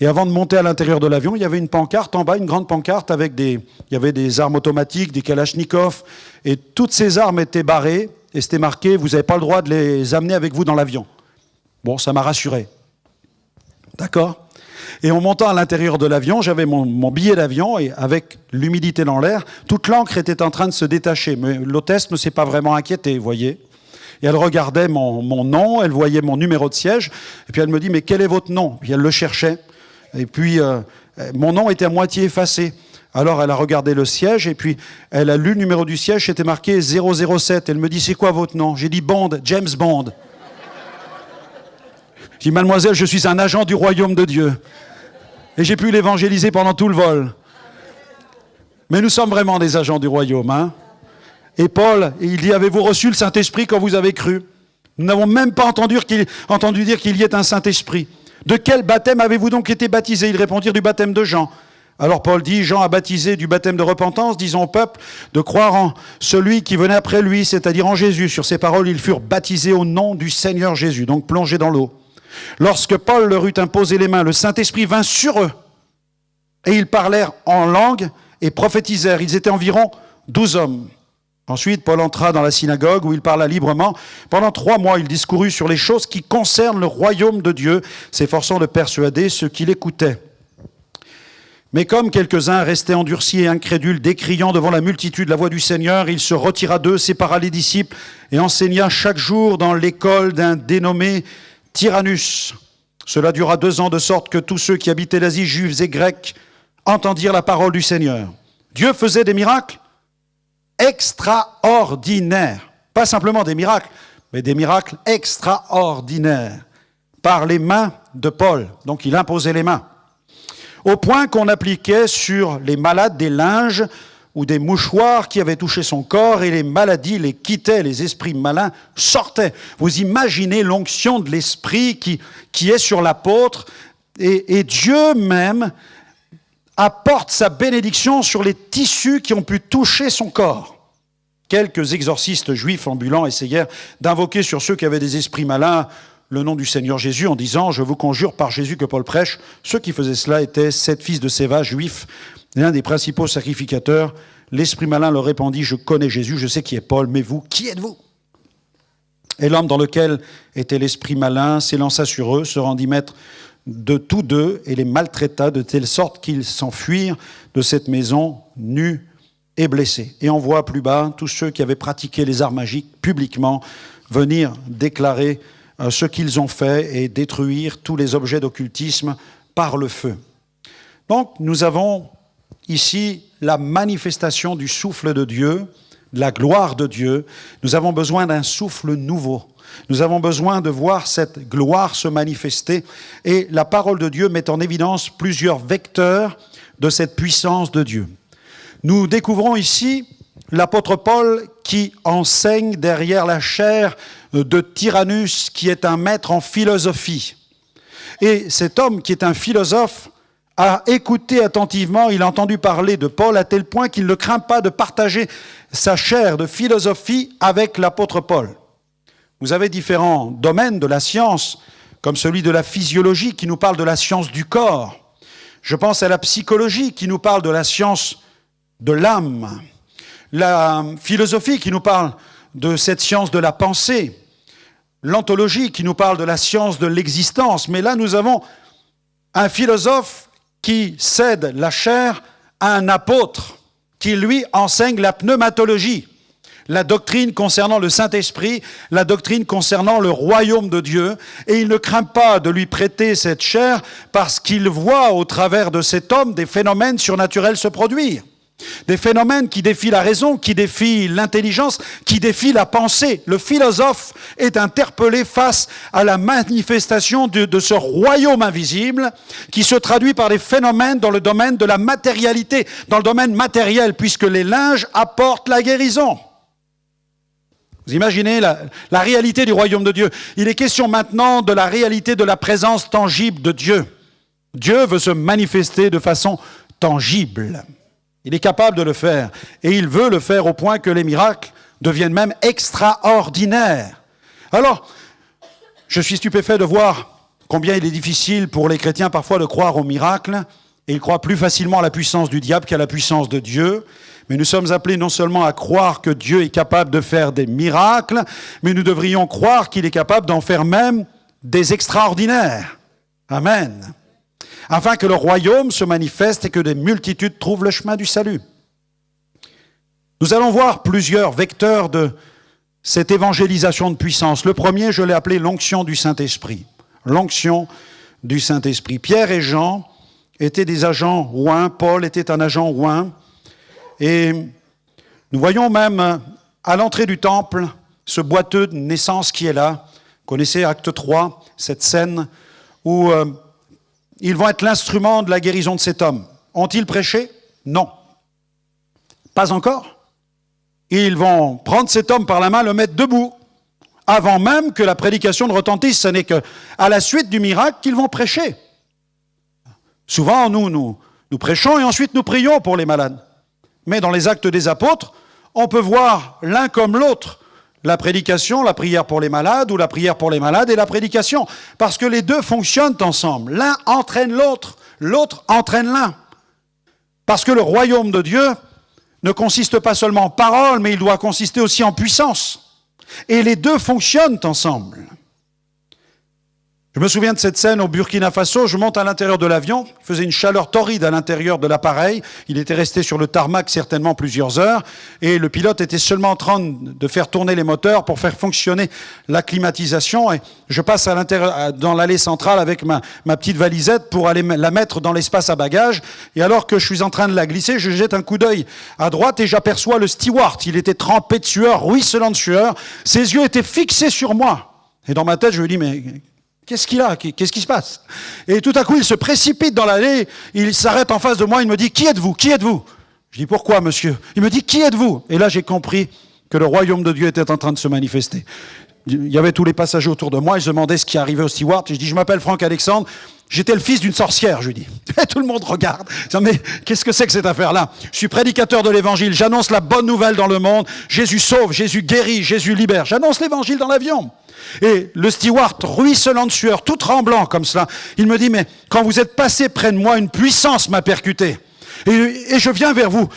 Speaker 2: Et avant de monter à l'intérieur de l'avion, il y avait une pancarte en bas, une grande pancarte avec il y avait des armes automatiques, des Kalachnikov, et toutes ces armes étaient barrées, et c'était marqué « Vous n'avez pas le droit de les amener avec vous dans l'avion ». Bon, ça m'a rassuré. D'accord ? Et en montant à l'intérieur de l'avion, j'avais mon billet d'avion, et avec l'humidité dans l'air, toute l'encre était en train de se détacher. Mais l'hôtesse ne s'est pas vraiment inquiétée, vous voyez. Et elle regardait mon nom, elle voyait mon numéro de siège, et puis elle me dit « Mais quel est votre nom ?» Puis elle le cherchait. Et puis, mon nom était à moitié effacé. Alors, elle a regardé le siège, et puis, elle a lu le numéro du siège, c'était marqué 007. Elle me dit, c'est quoi votre nom? J'ai dit, Bond, James Bond. J'ai dit, mademoiselle, je suis un agent du royaume de Dieu. Et j'ai pu l'évangéliser pendant tout le vol. Mais nous sommes vraiment des agents du royaume, hein? Et Paul, il dit, avez-vous reçu le Saint-Esprit quand vous avez cru? Nous n'avons même pas entendu dire qu'il y ait un Saint-Esprit. De quel baptême avez-vous donc été baptisés? Ils répondirent du baptême de Jean. Alors Paul dit, Jean a baptisé du baptême de repentance, disons au peuple de croire en celui qui venait après lui, c'est-à-dire en Jésus. Sur ces paroles, ils furent baptisés au nom du Seigneur Jésus, donc plongés dans l'eau. Lorsque Paul leur eut imposé les mains, le Saint-Esprit vint sur eux. Et ils parlèrent en langue et prophétisèrent. Ils étaient environ 12 hommes. Ensuite, Paul entra dans la synagogue où il parla librement. Pendant 3 mois, il discourut sur les choses qui concernent le royaume de Dieu, s'efforçant de persuader ceux qui l'écoutaient. Mais comme quelques-uns restaient endurcis et incrédules, décriant devant la multitude la voix du Seigneur, il se retira d'eux, sépara les disciples et enseigna chaque jour dans l'école d'un dénommé Tyrannus. Cela dura 2 ans, de sorte que tous ceux qui habitaient l'Asie, juifs et grecs, entendirent la parole du Seigneur. Dieu faisait des miracles extraordinaires. Pas simplement des miracles, mais des miracles extraordinaires par les mains de Paul. Donc il imposait les mains. Au point qu'on appliquait sur les malades des linges ou des mouchoirs qui avaient touché son corps et les maladies les quittaient, les esprits malins sortaient. Vous imaginez l'onction de l'esprit qui est sur l'apôtre et Dieu même apporte sa bénédiction sur les tissus qui ont pu toucher son corps. Quelques exorcistes juifs ambulants essayèrent d'invoquer sur ceux qui avaient des esprits malins le nom du Seigneur Jésus en disant « Je vous conjure par Jésus que Paul prêche ». Ceux qui faisaient cela étaient 7 fils de Séva, juifs, l'un des principaux sacrificateurs. L'esprit malin leur répondit « Je connais Jésus, je sais qui est Paul, mais vous, qui êtes-vous » Et l'homme dans lequel était l'esprit malin s'élança sur eux, se rendit maître de tous deux et les maltraita de telle sorte qu'ils s'enfuirent de cette maison nus et blessés. Et on voit plus bas tous ceux qui avaient pratiqué les arts magiques publiquement venir déclarer ce qu'ils ont fait et détruire tous les objets d'occultisme par le feu. Donc nous avons ici la manifestation du souffle de Dieu, de la gloire de Dieu. Nous avons besoin d'un souffle nouveau. Nous avons besoin de voir cette gloire se manifester. Et la parole de Dieu met en évidence plusieurs vecteurs de cette puissance de Dieu. Nous découvrons ici l'apôtre Paul qui enseigne derrière la chaire de Tyrannus, qui est un maître en philosophie. Et cet homme qui est un philosophe a écouté attentivement, il a entendu parler de Paul à tel point qu'il ne craint pas de partager sa chaire de philosophie avec l'apôtre Paul. Vous avez différents domaines de la science, comme celui de la physiologie qui nous parle de la science du corps. Je pense à la psychologie qui nous parle de la science de l'âme. La philosophie qui nous parle de cette science de la pensée. L'ontologie qui nous parle de la science de l'existence. Mais là, nous avons un philosophe qui cède la chaire à un apôtre qui, lui, enseigne la pneumatologie, la doctrine concernant le Saint-Esprit, la doctrine concernant le royaume de Dieu. Et il ne craint pas de lui prêter cette chaire parce qu'il voit au travers de cet homme des phénomènes surnaturels se produire. Des phénomènes qui défient la raison, qui défient l'intelligence, qui défient la pensée. Le philosophe est interpellé face à la manifestation de ce royaume invisible qui se traduit par des phénomènes dans le domaine de la matérialité, dans le domaine matériel, puisque les linges apportent la guérison. Vous imaginez la réalité du royaume de Dieu. Il est question maintenant de la réalité de la présence tangible de Dieu. Dieu veut se manifester de façon tangible. Il est capable de le faire. Et il veut le faire au point que les miracles deviennent même extraordinaires. Alors, je suis stupéfait de voir combien il est difficile pour les chrétiens parfois de croire aux miracles. Et ils croient plus facilement à la puissance du diable qu'à la puissance de Dieu. Mais nous sommes appelés non seulement à croire que Dieu est capable de faire des miracles, mais nous devrions croire qu'il est capable d'en faire même des extraordinaires. Amen. Afin que le royaume se manifeste et que des multitudes trouvent le chemin du salut. Nous allons voir plusieurs vecteurs de cette évangélisation de puissance. Le premier, je l'ai appelé l'onction du Saint-Esprit. L'onction du Saint-Esprit. Pierre et Jean étaient des agents oints, Paul était un agent oint. Et nous voyons même à l'entrée du temple ce boiteux de naissance qui est là. Vous connaissez Acte 3, cette scène où ils vont être l'instrument de la guérison de cet homme. Ont-ils prêché? Non. Pas encore. Ils vont prendre cet homme par la main, le mettre debout, avant même que la prédication ne retentisse. Ce n'est qu'à la suite du miracle qu'ils vont prêcher. Souvent, nous prêchons et ensuite nous prions pour les malades. Mais dans les Actes des Apôtres, on peut voir l'un comme l'autre. La prédication, la prière pour les malades, ou la prière pour les malades et la prédication. Parce que les deux fonctionnent ensemble. L'un entraîne l'autre, l'autre entraîne l'un. Parce que le royaume de Dieu ne consiste pas seulement en parole, mais il doit consister aussi en puissance. Et les deux fonctionnent ensemble. Je me souviens de cette scène au Burkina Faso, je monte à l'intérieur de l'avion, il faisait une chaleur torride à l'intérieur de l'appareil, il était resté sur le tarmac certainement plusieurs heures, et le pilote était seulement en train de faire tourner les moteurs pour faire fonctionner la climatisation, et je passe à l'intérieur, dans l'allée centrale avec ma petite valisette pour aller la mettre dans l'espace à bagages, et alors que je suis en train de la glisser, je jette un coup d'œil à droite et j'aperçois le steward, il était trempé de sueur, ruisselant de sueur, ses yeux étaient fixés sur moi, et dans ma tête je me dis, mais... qu'est-ce qu'il a? Qu'est-ce qui se passe? Et tout à coup, il se précipite dans l'allée, il s'arrête en face de moi, il me dit, qui êtes-vous? Qui êtes-vous? Je dis, pourquoi, monsieur? Il me dit, qui êtes-vous? Et là, j'ai compris que le royaume de Dieu était en train de se manifester. Il y avait tous les passagers autour de moi, ils se demandaient ce qui arrivait au steward. Et je dis, je m'appelle Franck Alexandre, j'étais le fils d'une sorcière, je lui dis. Et tout le monde regarde. Mais qu'est-ce que c'est que cette affaire-là? Je suis prédicateur de l'évangile, j'annonce la bonne nouvelle dans le monde. Jésus sauve, Jésus guérit, Jésus libère. J'annonce l'évangile dans l'avion. Et le steward, ruisselant de sueur, tout tremblant comme cela, il me dit, mais quand vous êtes passé près de moi, une puissance m'a percuté. Et je viens vers vous.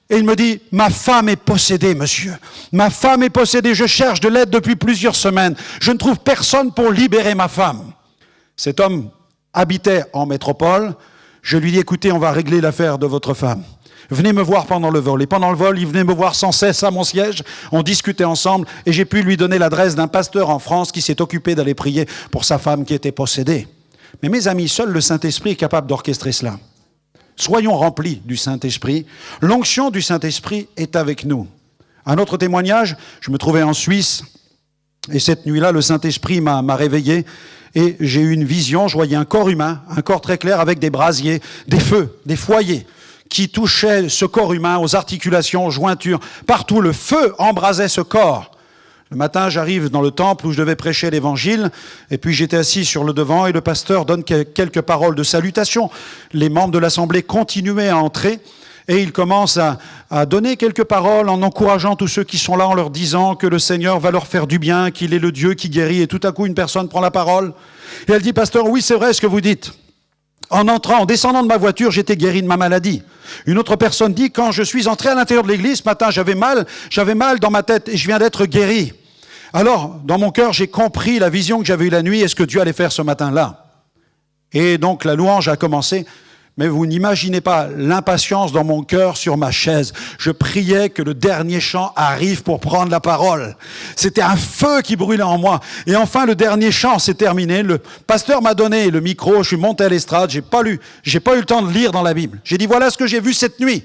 Speaker 2: Et il me dit, ma femme est possédée, monsieur. Ma femme est possédée, je cherche de l'aide depuis plusieurs semaines. Je ne trouve personne pour libérer ma femme. Cet homme habitait en métropole. Je lui dis, écoutez, on va régler l'affaire de votre femme. Venez me voir pendant le vol. Et pendant le vol, il venait me voir sans cesse à mon siège. On discutait ensemble et j'ai pu lui donner l'adresse d'un pasteur en France qui s'est occupé d'aller prier pour sa femme qui était possédée. Mais mes amis, seul le Saint-Esprit est capable d'orchestrer cela. Soyons remplis du Saint-Esprit. L'onction du Saint-Esprit est avec nous. Un autre témoignage, je me trouvais en Suisse et cette nuit-là, le Saint-Esprit m'a réveillé et j'ai eu une vision. Je voyais un corps humain, un corps très clair avec des brasiers, des feux, des foyers qui touchait ce corps humain aux articulations, aux jointures. Partout, le feu embrasait ce corps. Le matin, j'arrive dans le temple où je devais prêcher l'évangile, et puis j'étais assis sur le devant, et le pasteur donne quelques paroles de salutation. Les membres de l'assemblée continuaient à entrer, et il commence à donner quelques paroles en encourageant tous ceux qui sont là, en leur disant que le Seigneur va leur faire du bien, qu'il est le Dieu qui guérit, et tout à coup, une personne prend la parole, et elle dit, pasteur, oui, c'est vrai ce que vous dites. En descendant de ma voiture, j'étais guéri de ma maladie. Une autre personne dit, quand je suis entré à l'intérieur de l'église, ce matin, j'avais mal dans ma tête et je viens d'être guéri. Alors, dans mon cœur, j'ai compris la vision que j'avais eue la nuit et ce que Dieu allait faire ce matin-là. Et donc, la louange a commencé. Mais vous n'imaginez pas l'impatience dans mon cœur sur ma chaise. Je priais que le dernier chant arrive pour prendre la parole. C'était un feu qui brûlait en moi. Et enfin, le dernier chant s'est terminé. Le pasteur m'a donné le micro. Je suis monté à l'estrade. J'ai pas eu le temps de lire dans la Bible. J'ai dit, voilà ce que j'ai vu cette nuit.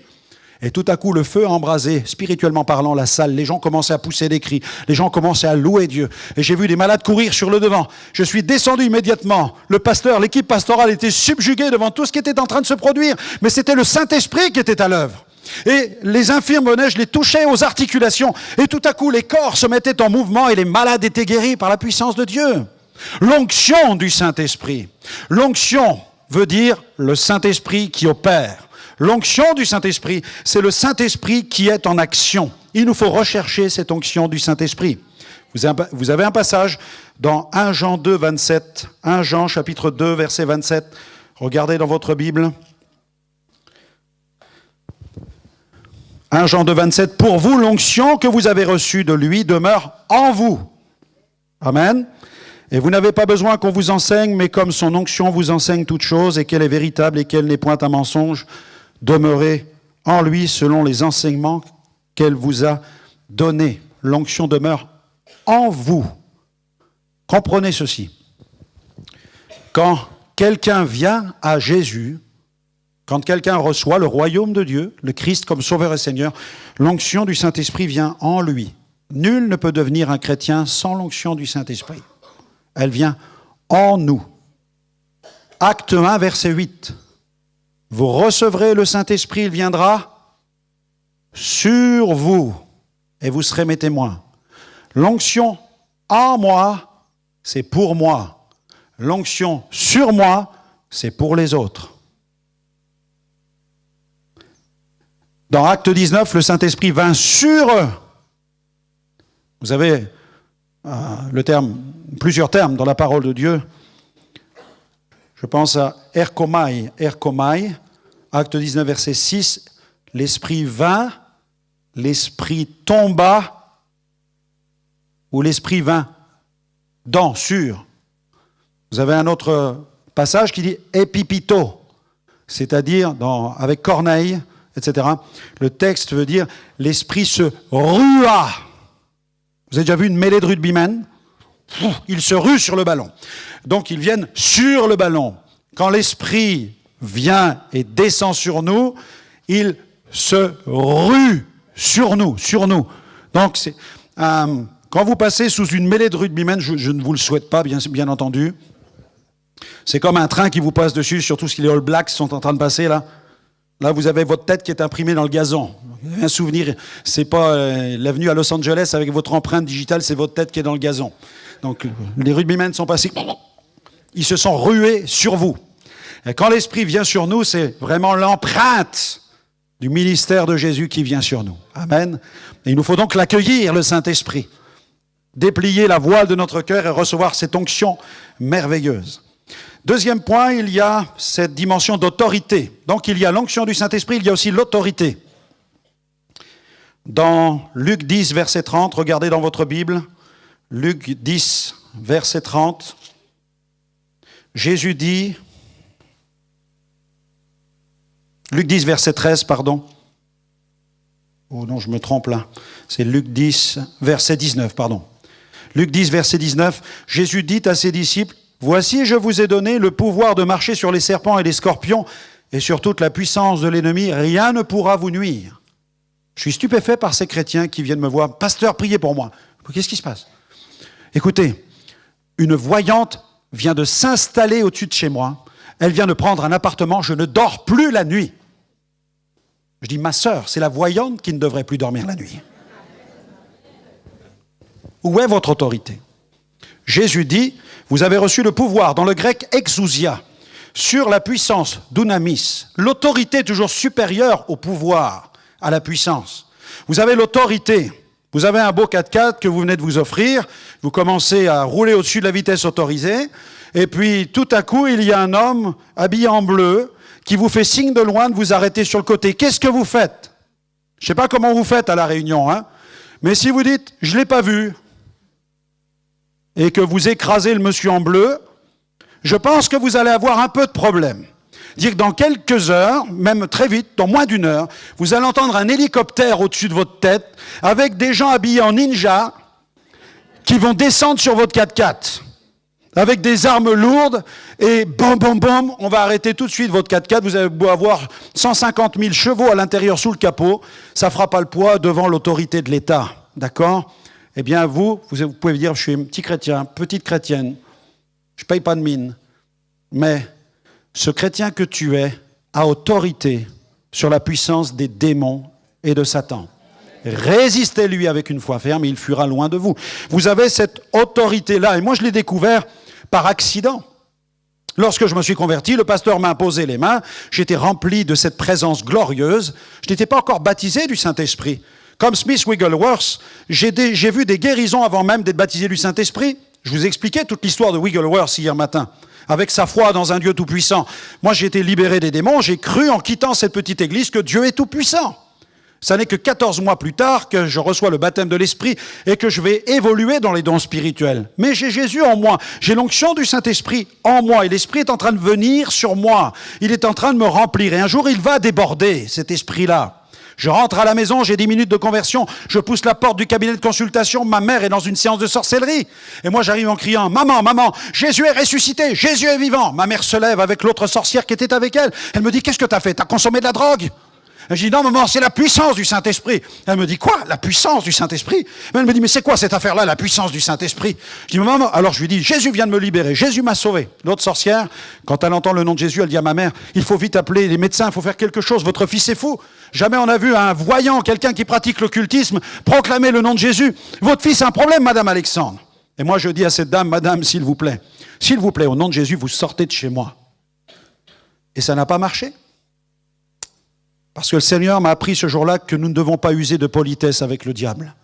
Speaker 2: Et tout à coup, le feu a embrasé, spirituellement parlant, la salle. Les gens commençaient à pousser des cris. Les gens commençaient à louer Dieu. Et j'ai vu des malades courir sur le devant. Je suis descendu immédiatement. Le pasteur, l'équipe pastorale était subjuguée devant tout ce qui était en train de se produire. Mais c'était le Saint-Esprit qui était à l'œuvre. Et les infirmes venaient, je les touchais aux articulations. Et tout à coup, les corps se mettaient en mouvement et les malades étaient guéris par la puissance de Dieu. L'onction du Saint-Esprit. L'onction veut dire le Saint-Esprit qui opère. L'onction du Saint-Esprit, c'est le Saint-Esprit qui est en action. Il nous faut rechercher cette onction du Saint-Esprit. Vous avez un passage dans 1 Jean 2, 27. 1 Jean chapitre 2, verset 27. Regardez dans votre Bible. 1 Jean 2, 27. Pour vous, l'onction que vous avez reçue de lui demeure en vous. Amen. Et vous n'avez pas besoin qu'on vous enseigne, mais comme son onction vous enseigne toutes choses et qu'elle est véritable et qu'elle n'est point un mensonge, demeurez en lui selon les enseignements qu'elle vous a donnés. L'onction demeure en vous. Comprenez ceci. Quand quelqu'un vient à Jésus, quand quelqu'un reçoit le royaume de Dieu, le Christ comme Sauveur et Seigneur, l'onction du Saint-Esprit vient en lui. Nul ne peut devenir un chrétien sans l'onction du Saint-Esprit. Elle vient en nous. Acte 1, verset 8. Vous recevrez le Saint-Esprit, il viendra sur vous et vous serez mes témoins. L'onction en moi, c'est pour moi. L'onction sur moi, c'est pour les autres. Dans Acte 19, le Saint-Esprit vint sur eux. Vous avez plusieurs termes dans la parole de Dieu. Je pense à erkomai, Acte 19, verset 6. L'Esprit vint, l'Esprit tomba, ou l'Esprit vint sur.
Speaker 1: Vous avez un autre passage qui dit « épipito », c'est-à-dire avec Corneille, etc. Le texte veut dire « l'esprit se rua ». Vous avez déjà vu une mêlée de rugbymen? Ils se ruent sur le ballon. Donc ils viennent sur le ballon. Quand l'esprit vient et descend sur nous, il se rue sur nous. Donc quand vous passez sous une mêlée de rugbymen, je ne vous le souhaite pas, bien entendu. C'est comme un train qui vous passe dessus, surtout si les All Blacks sont en train de passer là. Là, vous avez votre tête qui est imprimée dans le gazon. Vous avez un souvenir, c'est pas l'avenue à Los Angeles avec votre empreinte digitale, c'est votre tête qui est dans le gazon. Donc les rugbymen sont passés, ils se sont rués sur vous. Et quand l'Esprit vient sur nous, c'est vraiment l'empreinte du ministère de Jésus qui vient sur nous. Amen. Et il nous faut donc l'accueillir, le Saint-Esprit. Déplier la voile de notre cœur et recevoir cette onction merveilleuse. Deuxième point, il y a cette dimension d'autorité. Donc il y a l'onction du Saint-Esprit, il y a aussi l'autorité. Dans Luc 10, verset 30, regardez dans votre Bible, Luc 10, verset 30, Jésus dit, Luc 10, verset 13, pardon. Oh non, je me trompe là. C'est Luc 10, verset 19, pardon. Luc 10, verset 19, Jésus dit à ses disciples, « Voici, je vous ai donné le pouvoir de marcher sur les serpents et les scorpions, et sur toute la puissance de l'ennemi, rien ne pourra vous nuire. » Je suis stupéfait par ces chrétiens qui viennent me voir, « Pasteur, priez pour moi. » Qu'est-ce qui se passe? Écoutez, une voyante vient de s'installer au-dessus de chez moi. Elle vient de prendre un appartement, je ne dors plus la nuit. Je dis, ma sœur, c'est la voyante qui ne devrait plus dormir la nuit. Où est votre autorité? Jésus dit, vous avez reçu le pouvoir, dans le grec exousia, sur la puissance, dunamis. L'autorité est toujours supérieure au pouvoir, à la puissance. Vous avez l'autorité. Vous avez un beau 4x4 que vous venez de vous offrir. Vous commencez à rouler au-dessus de la vitesse autorisée. Et puis, tout à coup, il y a un homme habillé en bleu qui vous fait signe de loin de vous arrêter sur le côté. Qu'est-ce que vous faites? Je ne sais pas comment vous faites à la Réunion, hein, mais si vous dites « je ne l'ai pas vu » et que vous écrasez le monsieur en bleu, je pense que vous allez avoir un peu de problème. Dire que dans quelques heures, même très vite, dans moins d'une heure, vous allez entendre un hélicoptère au-dessus de votre tête avec des gens habillés en ninja qui vont descendre sur votre 4x4 avec des armes lourdes et bam, bam, bam, on va arrêter tout de suite votre 4x4. Vous avez beau avoir 150 000 chevaux à l'intérieur sous le capot, ça ne fera pas le poids devant l'autorité de l'État. D'accord? Eh bien, vous pouvez dire, je suis un petit chrétien, petite chrétienne, je ne paye pas de mine, mais ce chrétien que tu es a autorité sur la puissance des démons et de Satan. Résistez-lui avec une foi ferme et il fuira loin de vous. Vous avez cette autorité-là. Et moi, je l'ai découvert par accident. Lorsque je me suis converti, le pasteur m'a imposé les mains. J'étais rempli de cette présence glorieuse. Je n'étais pas encore baptisé du Saint-Esprit. Comme Smith Wigglesworth, j'ai vu des guérisons avant même d'être baptisé du Saint-Esprit. Je vous expliquais toute l'histoire de Wigglesworth hier matin, avec sa foi dans un Dieu tout-puissant. Moi, j'ai été libéré des démons. J'ai cru en quittant cette petite église que Dieu est tout-puissant. Ça n'est que 14 mois plus tard que je reçois le baptême de l'Esprit et que je vais évoluer dans les dons spirituels. Mais j'ai Jésus en moi, j'ai l'onction du Saint-Esprit en moi et l'Esprit est en train de venir sur moi. Il est en train de me remplir et un jour il va déborder, cet Esprit-là. Je rentre à la maison, j'ai 10 minutes de conversion, je pousse la porte du cabinet de consultation, ma mère est dans une séance de sorcellerie. Et moi j'arrive en criant, maman, maman, Jésus est ressuscité, Jésus est vivant. Ma mère se lève avec l'autre sorcière qui était avec elle. Elle me dit, qu'est-ce que tu as fait? Tu as consommé de la drogue? Je dis, non, maman, c'est la puissance du Saint-Esprit. Elle me dit, quoi? La puissance du Saint-Esprit? Elle me dit, mais c'est quoi cette affaire-là, la puissance du Saint-Esprit? Je dis, maman, alors je lui dis, Jésus vient de me libérer, Jésus m'a sauvé. L'autre sorcière, quand elle entend le nom de Jésus, elle dit à ma mère, il faut vite appeler les médecins, il faut faire quelque chose, votre fils est fou. Jamais on a vu un voyant, quelqu'un qui pratique l'occultisme, proclamer le nom de Jésus. Votre fils a un problème, madame Alexandre. Et moi, je dis à cette dame, madame, s'il vous plaît, au nom de Jésus, vous sortez de chez moi. Et ça n'a pas marché. Parce que le Seigneur m'a appris ce jour-là que nous ne devons pas user de politesse avec le diable.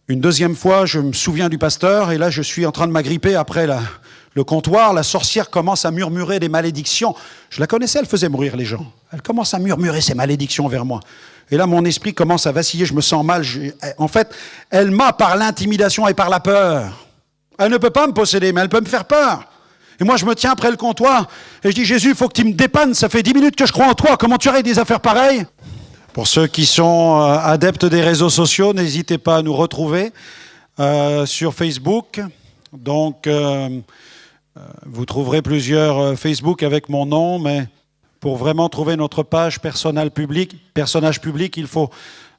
Speaker 1: Une deuxième fois, je me souviens du pasteur, et là je suis en train de m'agripper après le comptoir. La sorcière commence à murmurer des malédictions. Je la connaissais, elle faisait mourir les gens. Elle commence à murmurer ces malédictions vers moi. Et là mon esprit commence à vaciller, je me sens mal. En fait, elle m'a par l'intimidation et par la peur
Speaker 2: Elle ne peut pas me posséder, mais elle peut me faire peur. Et moi, je me tiens après le comptoir et je dis, Jésus, il faut que tu me dépannes, ça fait 10 minutes que je crois en toi, comment tu arrêtes des affaires pareilles? Pour ceux qui sont adeptes des réseaux sociaux, n'hésitez pas à nous retrouver sur Facebook. Donc, vous trouverez plusieurs Facebook avec mon nom, mais pour vraiment trouver notre page personnage public, il faut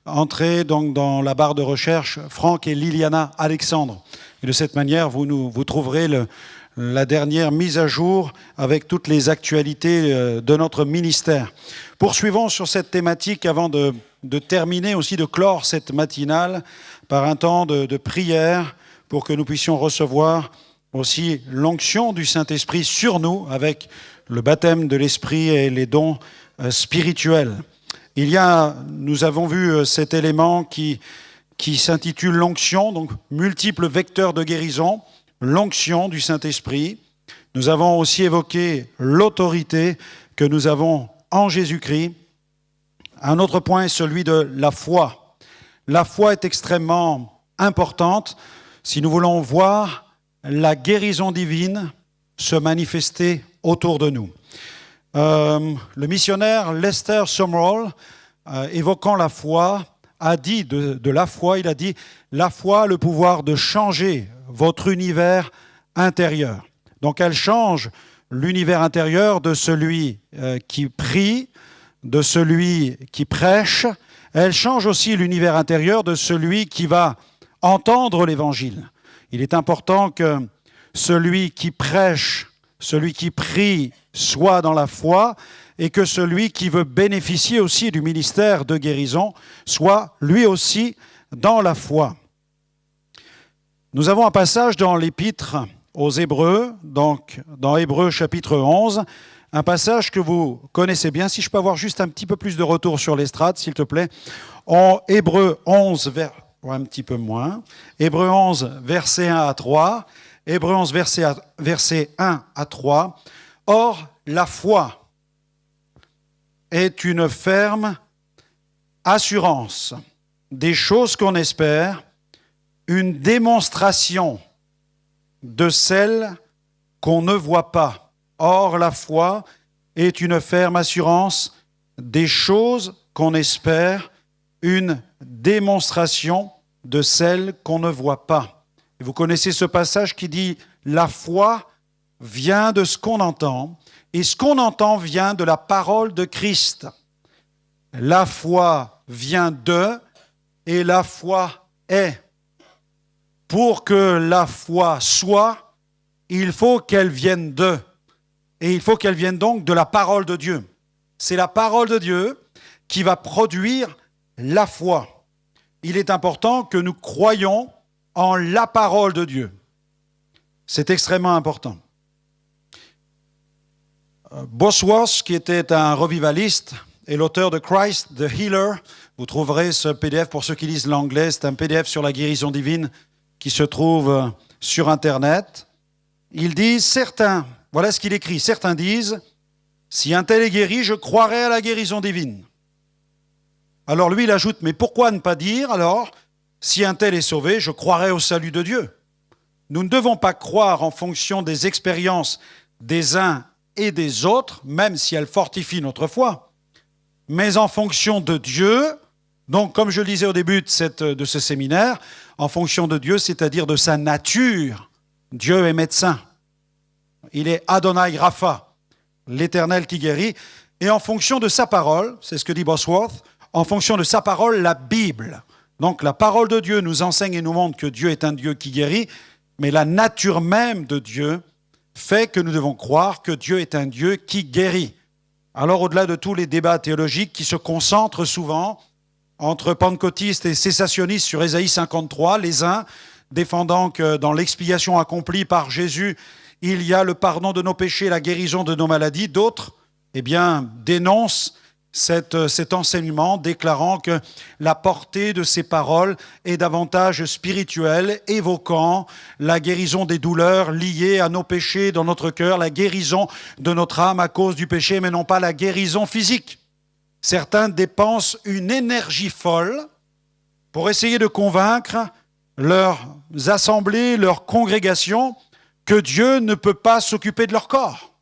Speaker 2: entrer donc dans la barre de recherche Franck et Liliana Alexandre. Et de cette manière, vous trouverez la dernière mise à jour avec toutes les actualités de notre ministère. Poursuivons sur cette thématique avant de terminer aussi, de clore cette matinale par un temps de prière pour que nous puissions recevoir aussi l'onction du Saint-Esprit sur nous avec le baptême de l'Esprit et les dons spirituels. Nous avons vu cet élément qui s'intitule l'onction, donc multiples vecteurs de guérison, l'onction du Saint-Esprit. Nous avons aussi évoqué l'autorité que nous avons en Jésus-Christ. Un autre point est celui de la foi. La foi est extrêmement importante si nous voulons voir la guérison divine se manifester autour de nous. Le missionnaire Lester Sumrall, évoquant la foi, a dit de la foi, il a dit « La foi a le pouvoir de changer votre univers intérieur. » Donc elle change l'univers intérieur de celui qui prie, de celui qui prêche. Elle change aussi l'univers intérieur de celui qui va entendre l'Évangile. Il est important que celui qui prêche, celui qui prie, soit dans la foi et que celui qui veut bénéficier aussi du ministère de guérison soit lui aussi dans la foi. Nous avons un passage dans l'Épître aux Hébreux, donc dans Hébreux chapitre 11, un passage que vous connaissez bien. Si je peux avoir juste un petit peu plus de retour sur l'estrade, s'il te plaît. En Hébreux 11, un petit peu moins. Hébreux 11, versets 1 à 3. Hébreux 11, versets 1 à 3. Or, la foi est une ferme assurance des choses qu'on espère, une démonstration de celles qu'on ne voit pas. Or, la foi est une ferme assurance des choses qu'on espère, une démonstration de celles qu'on ne voit pas. Et vous connaissez ce passage qui dit « La foi vient de ce qu'on entend, et ce qu'on entend vient de la parole de Christ. » La foi vient de, et la foi est. Pour que la foi soit, il faut qu'elle vienne de. Et il faut qu'elle vienne donc de la parole de Dieu. C'est la parole de Dieu qui va produire la foi. Il est important que nous croyions en la parole de Dieu. C'est extrêmement important. Bosworth, qui était un revivaliste, et l'auteur de Christ, the Healer, vous trouverez ce PDF pour ceux qui lisent l'anglais, c'est un PDF sur la guérison divine qui se trouve sur Internet. Il dit, voilà ce qu'il écrit, certains disent, si un tel est guéri, je croirai à la guérison divine. Alors lui, il ajoute, mais pourquoi ne pas dire alors, si un tel est sauvé, je croirai au salut de Dieu. Nous ne devons pas croire en fonction des expériences des uns et des autres, même si elles fortifient notre foi, mais en fonction de Dieu. Donc, comme je le disais au début de ce séminaire, en fonction de Dieu, c'est-à-dire de sa nature. Dieu est médecin. Il est Adonai Rapha, l'Éternel qui guérit. Et en fonction de sa parole, c'est ce que dit Bosworth, en fonction de sa parole, la Bible. Donc, la parole de Dieu nous enseigne et nous montre que Dieu est un Dieu qui guérit, mais la nature même de Dieu fait que nous devons croire que Dieu est un Dieu qui guérit. Alors, au-delà de tous les débats théologiques qui se concentrent souvent entre pentecôtistes et cessationnistes sur Ésaïe 53, les uns défendant que dans l'expiation accomplie par Jésus, il y a le pardon de nos péchés, la guérison de nos maladies, d'autres dénoncent cet enseignement, déclarant que la portée de ces paroles est davantage spirituelle, évoquant la guérison des douleurs liées à nos péchés dans notre cœur, la guérison de notre âme à cause du péché, mais non pas la guérison physique. Certains dépensent une énergie folle pour essayer de convaincre
Speaker 1: leurs assemblées, leurs congrégations, que Dieu ne peut pas s'occuper de leur corps.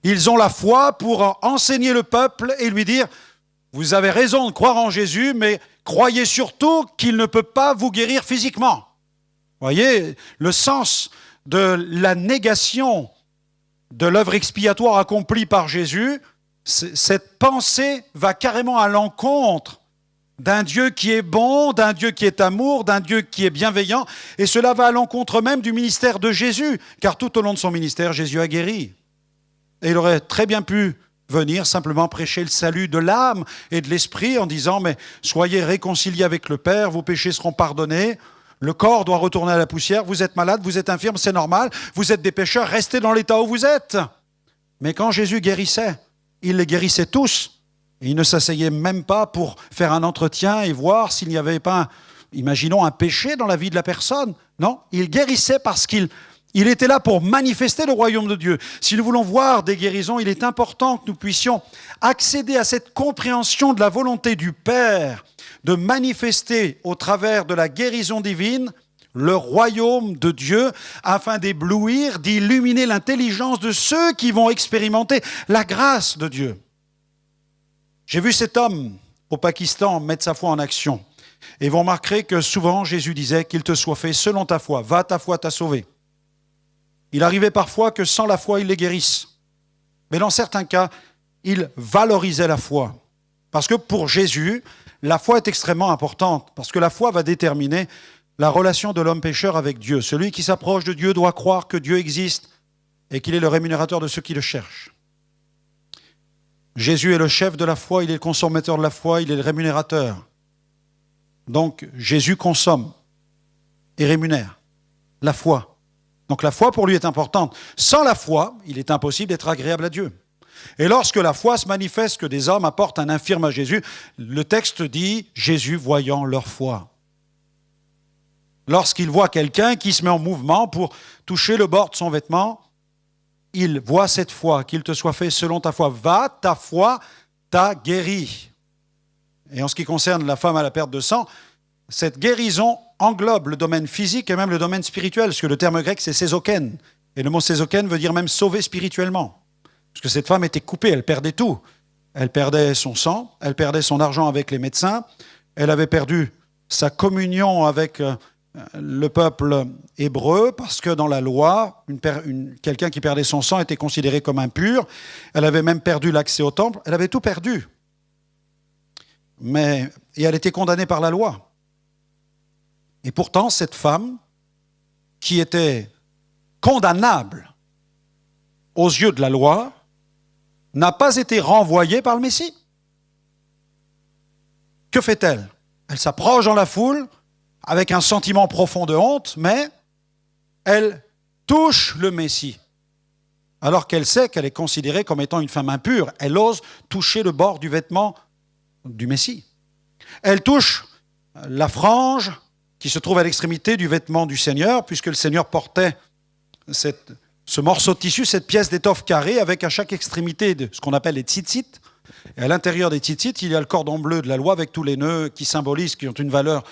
Speaker 1: Ils ont la foi pour enseigner le peuple et lui dire « Vous avez raison de croire en Jésus, mais croyez surtout qu'il ne peut pas vous guérir physiquement. » Voyez, le sens de la négation de l'œuvre expiatoire accomplie par Jésus, cette pensée va carrément à l'encontre d'un Dieu qui est bon, d'un Dieu qui est amour, d'un Dieu qui est bienveillant, et cela va à l'encontre même du ministère de Jésus, car tout au long de son ministère, Jésus a guéri. Et il aurait très bien pu venir simplement prêcher le salut de l'âme et de l'esprit en disant « Mais soyez réconciliés avec le Père, vos péchés seront pardonnés, le corps doit retourner à la poussière, vous êtes malade, vous êtes infirme, c'est normal, vous êtes des pécheurs, restez dans l'état où vous êtes. » Mais quand Jésus guérissait, il les guérissait tous. Et il ne s'asseyait même pas pour faire un entretien et voir s'il n'y avait pas, imaginons, un péché dans la vie de la personne. Non, il guérissait parce qu'il était là pour manifester le royaume de Dieu. Si nous voulons voir des guérisons, il est important que nous puissions accéder à cette compréhension de la volonté du Père de manifester au travers de la guérison divine le royaume de Dieu afin d'éblouir, d'illuminer l'intelligence de ceux qui vont expérimenter la grâce de Dieu. J'ai vu cet homme au Pakistan mettre sa foi en action. Et vous remarquerez que souvent Jésus disait qu'il te soit fait selon ta foi. Va, ta foi t'a sauvé. Il arrivait parfois que sans la foi, il les guérisse. Mais dans certains cas, il valorisait la foi. Parce que pour Jésus, la foi est extrêmement importante. Parce que la foi va déterminer la relation de l'homme pécheur avec Dieu. Celui qui s'approche de Dieu doit croire que Dieu existe et qu'il est le rémunérateur de ceux qui le cherchent. Jésus est le chef de la foi, il est le consommateur de la foi, il est le rémunérateur. Donc Jésus consomme et rémunère la foi. Donc la foi pour lui est importante. Sans la foi, il est impossible d'être agréable à Dieu. Et lorsque la foi se manifeste, que des hommes apportent un infirme à Jésus, le texte dit « Jésus voyant leur foi ». Lorsqu'il voit quelqu'un qui se met en mouvement pour toucher le bord de son vêtement, il voit cette foi, qu'il te soit fait selon ta foi. Va, ta foi t'a guéri. Et en ce qui concerne la femme à la perte de sang, cette guérison englobe le domaine physique et même le domaine spirituel, parce que le terme grec c'est sézoken. Et le mot sézoken veut dire même sauver spirituellement. Parce que cette femme était coupée, elle perdait tout. Elle perdait son sang, elle perdait son argent avec les médecins, elle avait perdu sa communion avec le peuple hébreu, parce que dans la loi, quelqu'un qui perdait son sang était considéré comme impur. Elle avait même perdu l'accès au temple. Elle avait tout perdu. Et elle était condamnée par la loi. Et pourtant, cette femme, qui était condamnable aux yeux de la loi, n'a pas été renvoyée par le Messie. Que fait-elle? Elle s'approche dans la foule, avec un sentiment profond de honte, mais elle touche le Messie. Alors qu'elle sait qu'elle est considérée comme étant une femme impure, elle ose toucher le bord du vêtement du Messie. Elle touche la frange qui se trouve à l'extrémité du vêtement du Seigneur, puisque le Seigneur portait ce morceau de tissu, cette pièce d'étoffe carrée, avec à chaque extrémité de ce qu'on appelle les tzitzit. Et à l'intérieur des tzitzit, il y a le cordon bleu de la loi avec tous les nœuds qui symbolisent, qui ont une valeur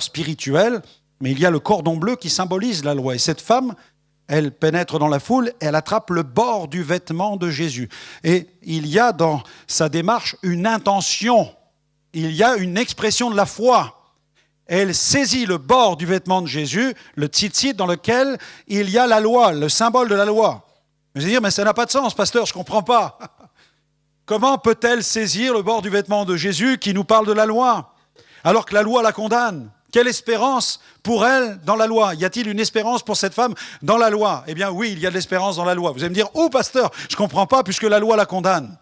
Speaker 1: spirituelle, mais il y a le cordon bleu qui symbolise la loi. Et cette femme, elle pénètre dans la foule et elle attrape le bord du vêtement de Jésus. Et il y a dans sa démarche une intention, il y a une expression de la foi. Elle saisit le bord du vêtement de Jésus, le tzitzit dans lequel il y a la loi, le symbole de la loi. Vous allez dire, mais ça n'a pas de sens, pasteur, je ne comprends pas. Comment peut-elle saisir le bord du vêtement de Jésus qui nous parle de la loi, alors que la loi la condamne? Quelle espérance pour elle dans la loi? Y a-t-il une espérance pour cette femme dans la loi? Eh bien oui, il y a de l'espérance dans la loi. Vous allez me dire, oh pasteur, je ne comprends pas puisque la loi la condamne.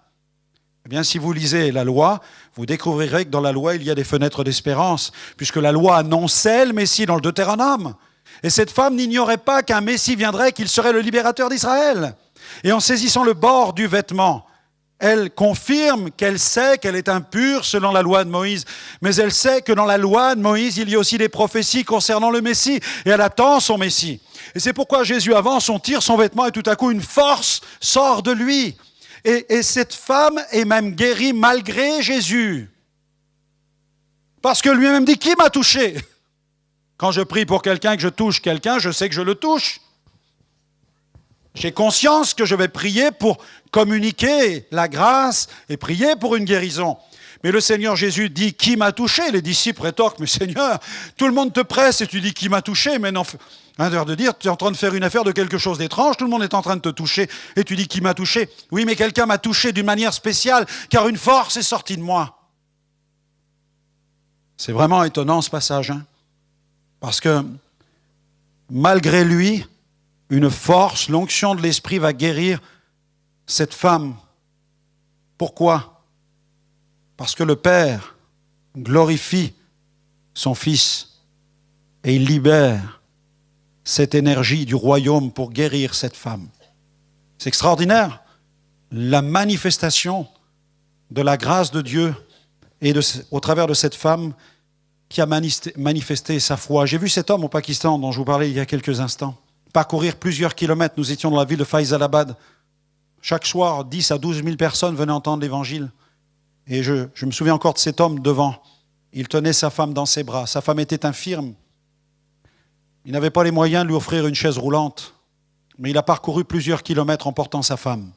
Speaker 1: Eh bien si vous lisez la loi, vous découvrirez que dans la loi, il y a des fenêtres d'espérance, puisque la loi annonçait le Messie dans le Deutéronome. Et cette femme n'ignorait pas qu'un Messie viendrait, qu'il serait le libérateur d'Israël. Et en saisissant le bord du vêtement, elle confirme qu'elle sait qu'elle est impure selon la loi de Moïse, mais elle sait que dans la loi de Moïse, il y a aussi des prophéties concernant le Messie, et elle attend son Messie. Et c'est pourquoi Jésus avance, on tire son vêtement, et tout à coup, une force sort de lui. Et cette femme est même guérie malgré Jésus.
Speaker 2: Parce que lui-même dit, qui m'a touché? Quand je prie pour quelqu'un, que je touche quelqu'un, je sais que je le touche. J'ai conscience que je vais prier pour communiquer la grâce et prier pour une guérison. Mais le Seigneur Jésus dit, qui m'a touché? Les disciples rétorquent, mais Seigneur, tout le monde te presse et tu dis, qui m'a touché? Mais non, un heure de dire, tu es en train de faire une affaire de quelque chose d'étrange, tout le monde est en train de te toucher et tu dis, qui m'a touché? Oui, mais quelqu'un m'a touché d'une manière spéciale, car une force est sortie de moi. C'est vraiment étonnant ce passage, hein? Parce que malgré lui, une force, l'onction de l'Esprit va guérir cette femme. Pourquoi? Parce que le Père glorifie son Fils et il libère cette énergie du royaume pour guérir cette femme. C'est extraordinaire, la manifestation de la grâce de Dieu et au travers de cette femme qui a manifesté sa foi. J'ai vu cet homme au Pakistan dont je vous parlais il y a quelques instants parcourir plusieurs kilomètres. Nous étions dans la ville de Faisalabad. Chaque soir, 10 à 12 000 personnes venaient entendre l'évangile. Et je me souviens encore de cet homme devant. Il tenait sa femme dans ses bras. Sa femme était infirme. Il n'avait pas les moyens de lui offrir une chaise roulante. Mais il a parcouru plusieurs kilomètres en portant sa femme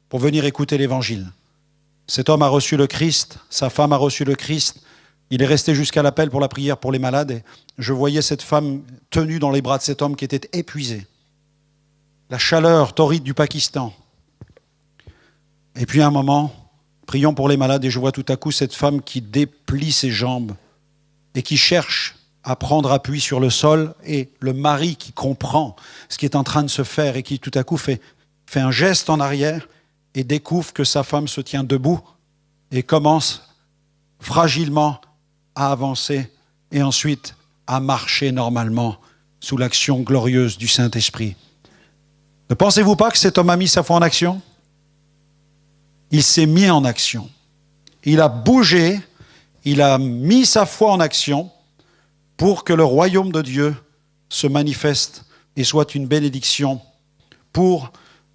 Speaker 2: pour venir écouter l'évangile. Cet homme a reçu le Christ. Sa femme a reçu le Christ. Il est resté jusqu'à l'appel pour la prière pour les malades. Et je voyais cette femme tenue dans les bras de cet homme qui était épuisé. La chaleur torride du Pakistan. Et puis à un moment, prions pour les malades et je vois tout à coup cette femme qui déplie ses jambes et qui cherche à prendre appui sur le sol et le mari qui comprend ce qui est en train de se faire et qui tout à coup fait un geste en arrière et découvre que sa femme se tient debout et commence fragilement à avancer et ensuite à marcher normalement sous l'action glorieuse du Saint-Esprit. Ne pensez-vous pas que cet homme a mis sa foi en action? Il s'est mis en action. Il a bougé, il a mis sa foi en action pour que le royaume de Dieu se manifeste et soit une bénédiction pour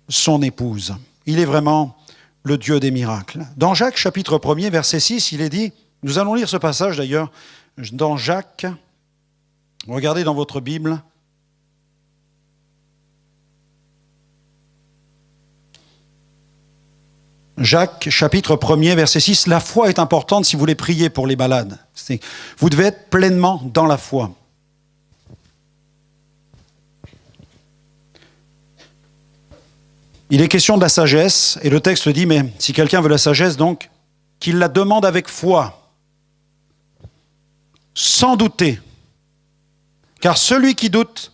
Speaker 2: son épouse. Il est vraiment le Dieu des miracles. Dans Jacques chapitre 1er, verset 6, il est dit, nous allons lire ce passage d'ailleurs, dans Jacques, regardez dans votre Bible, Jacques, chapitre 1er, verset 6, la foi est importante si vous voulez prier pour les malades. Vous devez être pleinement dans la foi. Il est question de la sagesse, et le texte dit, mais si quelqu'un veut la sagesse, donc, qu'il la demande avec foi, sans douter. Car celui qui doute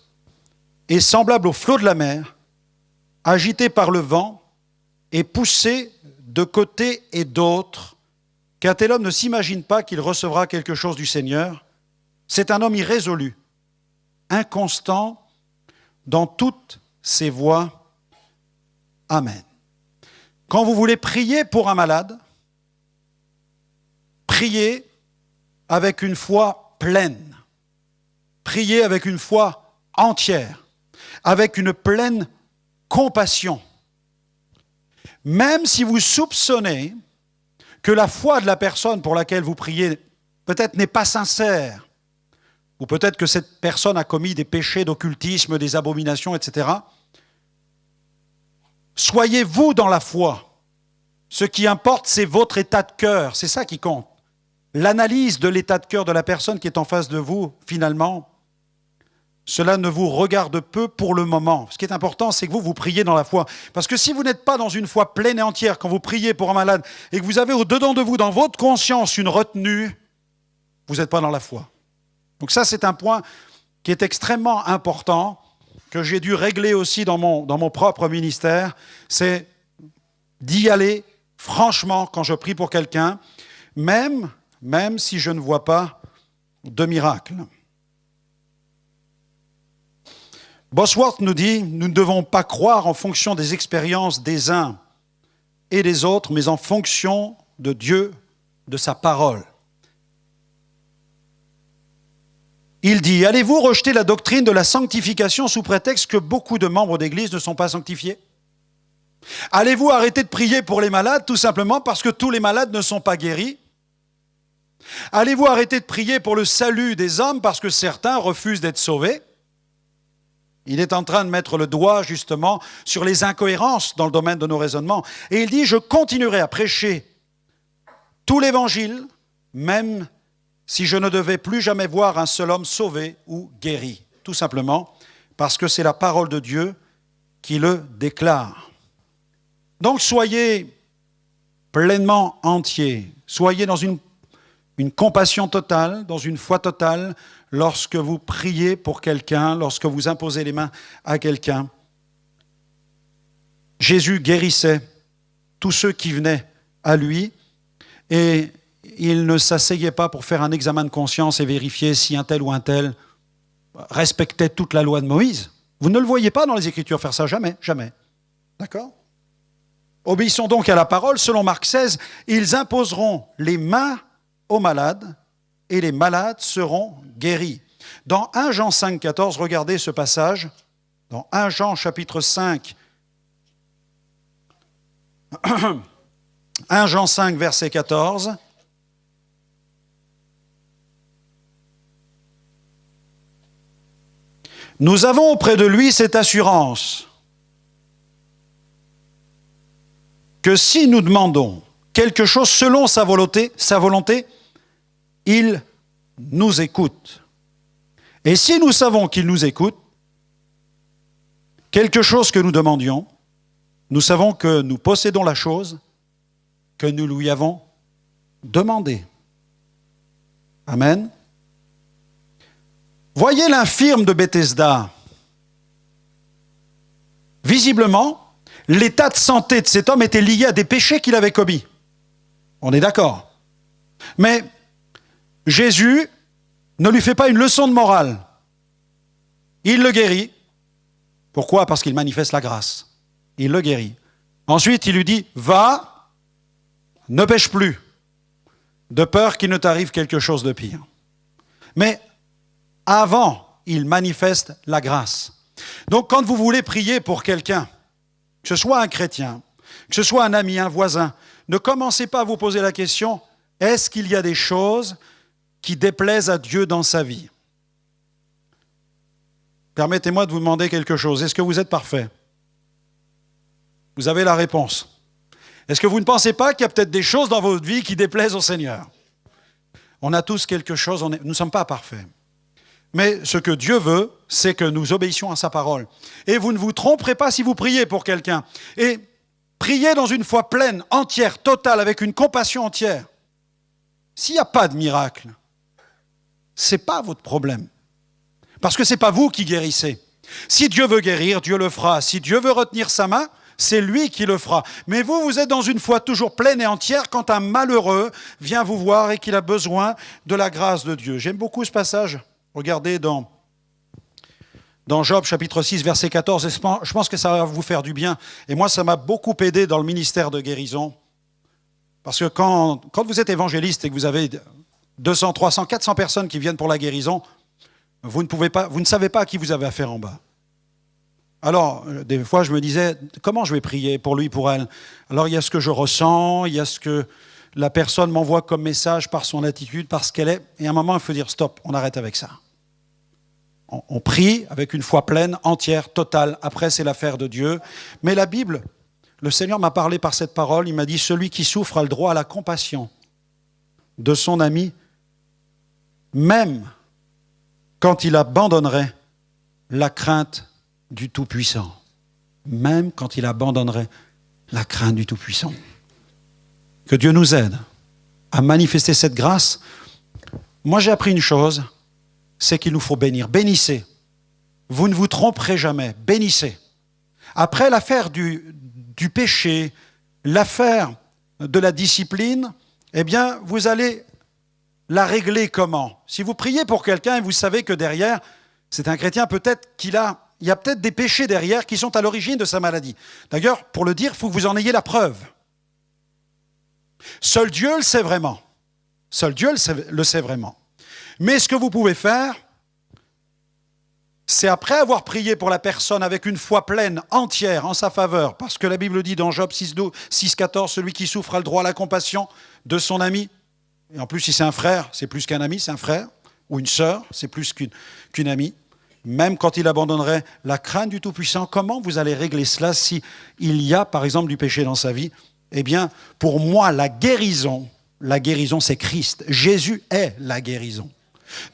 Speaker 2: est semblable au flot de la mer, agité par le vent et poussé de côté et d'autre, qu'un tel homme ne s'imagine pas qu'il recevra quelque chose du Seigneur. C'est un homme irrésolu, inconstant dans toutes ses voies. Amen. Quand vous voulez prier pour un malade, priez avec une foi pleine. Priez avec une foi entière, avec une pleine compassion. Même si vous soupçonnez que la foi de la personne pour laquelle vous priez peut-être n'est pas sincère, ou peut-être que cette personne a commis des péchés d'occultisme, des abominations, etc., soyez-vous dans la foi. Ce qui importe, c'est votre état de cœur, c'est ça qui compte. L'analyse de l'état de cœur de la personne qui est en face de vous, finalement, cela ne vous regarde peu pour le moment. Ce qui est important, c'est que vous priez dans la foi. Parce que si vous n'êtes pas dans une foi pleine et entière quand vous priez pour un malade et que vous avez au-dedans de vous, dans votre conscience, une retenue, vous n'êtes pas dans la foi. Donc ça, c'est un point qui est extrêmement important, que j'ai dû régler aussi dans mon propre ministère, c'est d'y aller franchement quand je prie pour quelqu'un, même si je ne vois pas de miracle. Bosworth nous dit, nous ne devons pas croire en fonction des expériences des uns et des autres, mais en fonction de Dieu, de sa parole. Il dit, allez-vous rejeter la doctrine de la sanctification sous prétexte que beaucoup de membres d'Église ne sont pas sanctifiés? Allez-vous arrêter de prier pour les malades tout simplement parce que tous les malades ne sont pas guéris? Allez-vous arrêter de prier pour le salut des hommes parce que certains refusent d'être sauvés? Il est en train de mettre le doigt justement sur les incohérences dans le domaine de nos raisonnements. Et il dit, je continuerai à prêcher tout l'évangile, même si je ne devais plus jamais voir un seul homme sauvé ou guéri. Tout simplement parce que c'est la parole de Dieu qui le déclare. Donc soyez pleinement entiers, soyez dans une compassion totale, dans une foi totale, lorsque vous priez pour quelqu'un, lorsque vous imposez les mains à quelqu'un. Jésus guérissait tous ceux qui venaient à lui et il ne s'asseyait pas pour faire un examen de conscience et vérifier si un tel ou un tel respectait toute la loi de Moïse. Vous ne le voyez pas dans les Écritures faire ça, jamais, jamais. D'accord ? Obéissons donc à la parole. Selon Marc 16, ils imposeront les mains aux malades et les malades seront guéris. Dans 1 Jean 5, 14, regardez ce passage. Dans 1 Jean chapitre 5, 1 Jean 5, verset 14. Nous avons auprès de lui cette assurance que si nous demandons quelque chose selon sa volonté, il nous écoute. Et si nous savons qu'il nous écoute, quelque chose que nous demandions, nous savons que nous possédons la chose que nous lui avons demandée. Amen. Voyez l'infirme de Bethesda. Visiblement, l'état de santé de cet homme était lié à des péchés qu'il avait commis. On est d'accord. Mais Jésus ne lui fait pas une leçon de morale. Il le guérit. Pourquoi ? Parce qu'il manifeste la grâce. Il le guérit. Ensuite, il lui dit, va, ne pêche plus, de peur qu'il ne t'arrive quelque chose de pire. Mais avant, il manifeste la grâce. Donc, quand vous voulez prier pour quelqu'un, que ce soit un chrétien, que ce soit un ami, un voisin, ne commencez pas à vous poser la question, est-ce qu'il y a des choses qui déplaisent à Dieu dans sa vie ? Permettez-moi de vous demander quelque chose. Est-ce que vous êtes parfait ? Vous avez la réponse. Est-ce que vous ne pensez pas qu'il y a peut-être des choses dans votre vie qui déplaisent au Seigneur ? On a tous quelque chose, nous ne sommes pas parfaits. Mais ce que Dieu veut, c'est que nous obéissions à sa parole. Et vous ne vous tromperez pas si vous priez pour quelqu'un. Et priez dans une foi pleine, entière, totale, avec une compassion entière. S'il n'y a pas de miracle, ce n'est pas votre problème. Parce que ce n'est pas vous qui guérissez. Si Dieu veut guérir, Dieu le fera. Si Dieu veut retenir sa main, c'est lui qui le fera. Mais vous êtes dans une foi toujours pleine et entière quand un malheureux vient vous voir et qu'il a besoin de la grâce de Dieu. J'aime beaucoup ce passage. Regardez dans Job chapitre 6, verset 14. Et je pense que ça va vous faire du bien. Et moi, ça m'a beaucoup aidé dans le ministère de guérison. Parce que quand vous êtes évangéliste et que vous avez 200, 300, 400 personnes qui viennent pour la guérison, vous ne savez pas à qui vous avez affaire en bas. Alors, des fois, je me disais, comment je vais prier pour lui, pour elle ? Alors, il y a ce que je ressens, il y a ce que la personne m'envoie comme message par son attitude, par ce qu'elle est. Et à un moment, il faut dire, stop, on arrête avec ça. On prie avec une foi pleine, entière, totale. Après, c'est l'affaire de Dieu. Mais la Bible, le Seigneur m'a parlé par cette parole. Il m'a dit, celui qui souffre a le droit à la compassion de son ami, même quand il abandonnerait la crainte du Tout-Puissant. Même quand il abandonnerait la crainte du Tout-Puissant. Que Dieu nous aide à manifester cette grâce. Moi, j'ai appris une chose, c'est qu'il nous faut bénir. Bénissez. Vous ne vous tromperez jamais. Bénissez. Après l'affaire du péché, l'affaire de la discipline, eh bien, vous allez la régler comment ? Si vous priez pour quelqu'un et vous savez que derrière, c'est un chrétien, peut-être il y a peut-être des péchés derrière qui sont à l'origine de sa maladie. D'ailleurs, pour le dire, il faut que vous en ayez la preuve. Seul Dieu le sait vraiment. Seul Dieu le sait vraiment. Mais ce que vous pouvez faire, c'est après avoir prié pour la personne avec une foi pleine, entière, en sa faveur, parce que la Bible dit dans Job 6, 14, celui qui souffre a le droit à la compassion de son ami.
Speaker 1: Et en plus, si c'est un frère, c'est plus qu'un ami, c'est un frère. Ou une sœur, c'est plus qu'une amie. Même quand il abandonnerait la crainte du Tout-Puissant, comment vous allez régler cela si il y a, par exemple, du péché dans sa vie? Eh bien, pour moi, la guérison, c'est Christ. Jésus est la guérison.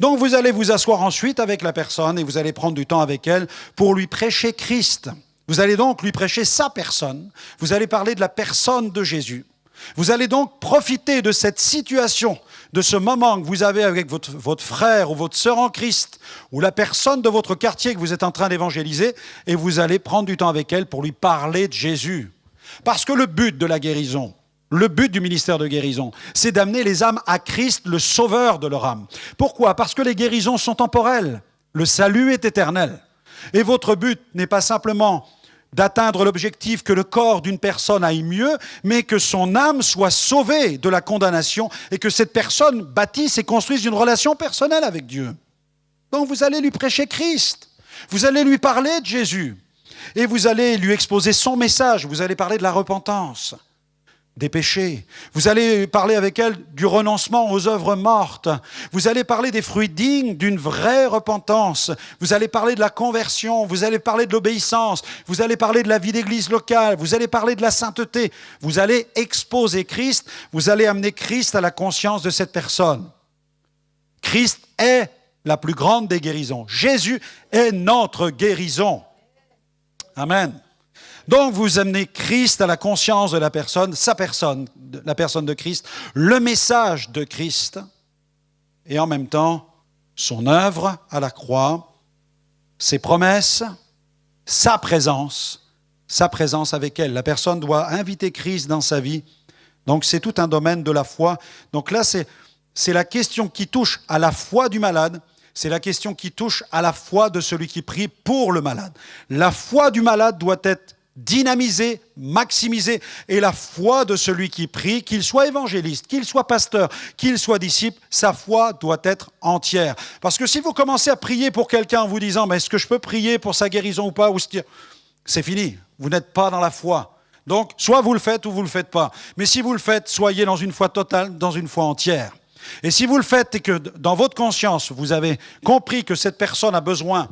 Speaker 1: Donc, vous allez vous asseoir ensuite avec la personne et vous allez prendre du temps avec elle pour lui prêcher Christ. Vous allez donc lui prêcher sa personne. Vous allez parler de la personne de Jésus. Vous allez donc profiter de cette situation, de ce moment que vous avez avec votre frère ou votre sœur en Christ, ou la personne de votre quartier que vous êtes en train d'évangéliser, et vous allez prendre du temps avec elle pour lui parler de Jésus. Parce que le but de la guérison, le but du ministère de guérison, c'est d'amener les âmes à Christ, le sauveur de leur âme. Pourquoi? Parce que les guérisons sont temporelles. Le salut est éternel. Et votre but n'est pas simplement d'atteindre l'objectif que le corps d'une personne aille mieux, mais que son âme soit sauvée de la condamnation et que cette personne bâtisse et construise une relation personnelle avec Dieu. Donc vous allez lui prêcher Christ, vous allez lui parler de Jésus et vous allez lui exposer son message, vous allez parler de la repentance, des péchés. Vous allez parler avec elle du renoncement aux œuvres mortes. Vous allez parler des fruits dignes d'une vraie repentance. Vous allez parler de la conversion. Vous allez parler de l'obéissance. Vous allez parler de la vie d'église locale. Vous allez parler de la sainteté. Vous allez exposer Christ. Vous allez amener Christ à la conscience de cette personne. Christ est la plus grande des guérisons. Jésus est notre guérison. Amen. Donc, vous amenez Christ à la conscience de la personne, sa personne, la personne de Christ, le message de Christ, et en même temps, son œuvre à la croix, ses promesses, sa présence avec elle. La personne doit inviter Christ dans sa vie. Donc, c'est tout un domaine de la foi. Donc là, c'est la question qui touche à la foi du malade. C'est la question qui touche à la foi de celui qui prie pour le malade. La foi du malade doit être dynamisé, maximisé, et la foi de celui qui prie, qu'il soit évangéliste, qu'il soit pasteur, qu'il soit disciple, sa foi doit être entière. Parce que si vous commencez à prier pour quelqu'un en vous disant « mais est-ce que je peux prier pour sa guérison ou pas ?» c'est fini, vous n'êtes pas dans la foi. Donc, soit vous le faites ou vous ne le faites pas. Mais si vous le faites, soyez dans une foi totale, dans une foi entière. Et si vous le faites et que dans votre conscience, vous avez compris que cette personne a besoin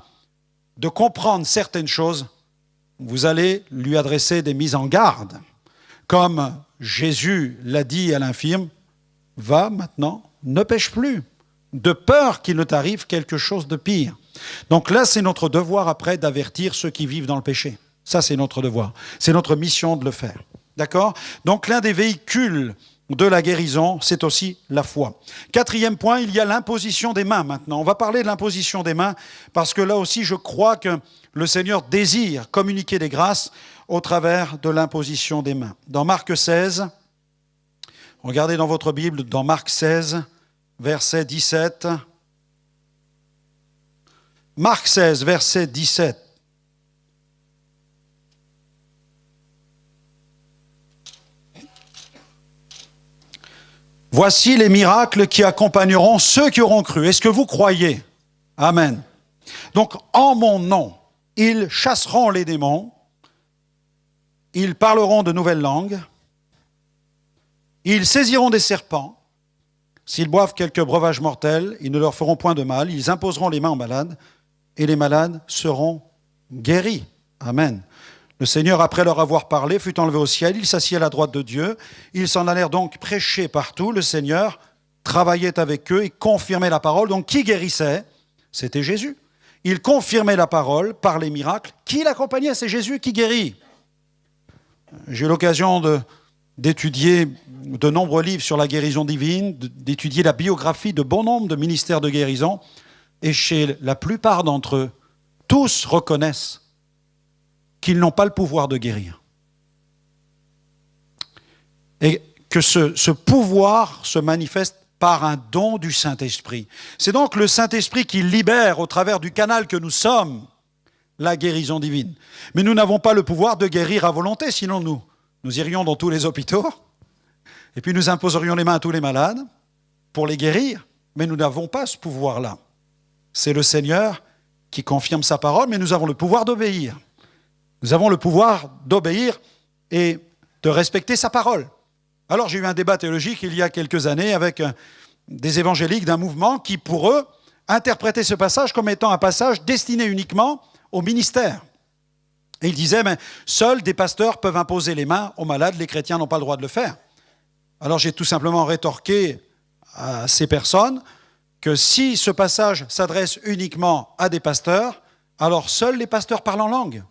Speaker 1: de comprendre certaines choses, vous allez lui adresser des mises en garde. Comme Jésus l'a dit à l'infirme, « Va maintenant, ne pêche plus, de peur qu'il ne t'arrive quelque chose de pire. » Donc là, c'est notre devoir après d'avertir ceux qui vivent dans le péché. Ça, c'est notre devoir. C'est notre mission de le faire. D'accord? Donc l'un des véhicules de la guérison, c'est aussi la foi. Quatrième point, il y a l'imposition des mains maintenant. On va parler de l'imposition des mains parce que là aussi, je crois que le Seigneur désire communiquer des grâces au travers de l'imposition des mains. Dans Marc 16, regardez dans votre Bible, dans Marc 16, verset 17. Marc 16, verset 17. Voici les miracles qui accompagneront ceux qui auront cru. Est-ce que vous croyez? Amen. Donc, en mon nom, ils chasseront les démons, ils parleront de nouvelles langues, ils saisiront des serpents, s'ils boivent quelques breuvages mortels, ils ne leur feront point de mal, ils imposeront les mains aux malades, et les malades seront guéris. Amen. Le Seigneur, après leur avoir parlé, fut enlevé au ciel, il s'assit à la droite de Dieu, ils s'en allèrent donc prêcher partout, le Seigneur travaillait avec eux et confirmait la parole. Donc qui guérissait? C'était Jésus. Il confirmait la parole par les miracles. Qui l'accompagnait? C'est Jésus qui guérit. J'ai eu l'occasion d'étudier de nombreux livres sur la guérison divine, d'étudier la biographie de bon nombre de ministères de guérison, et chez la plupart d'entre eux, tous reconnaissent qu'ils n'ont pas le pouvoir de guérir. Et que ce pouvoir se manifeste par un don du Saint-Esprit. C'est donc le Saint-Esprit qui libère au travers du canal que nous sommes la guérison divine. Mais nous n'avons pas le pouvoir de guérir à volonté, sinon nous irions dans tous les hôpitaux et puis nous imposerions les mains à tous les malades pour les guérir, mais nous n'avons pas ce pouvoir-là. C'est le Seigneur qui confirme sa parole, mais nous avons le pouvoir d'obéir. Nous avons le pouvoir d'obéir et de respecter sa parole.
Speaker 2: Alors j'ai eu un débat théologique il y a quelques années avec des évangéliques d'un mouvement qui, pour eux, interprétaient ce passage comme étant un passage destiné uniquement au ministère. Et ils disaient, mais seuls des pasteurs peuvent imposer les mains aux malades, les chrétiens n'ont pas le droit de le faire. Alors j'ai tout simplement rétorqué à ces personnes que si ce passage s'adresse uniquement à des pasteurs, alors seuls les pasteurs parlent en langue.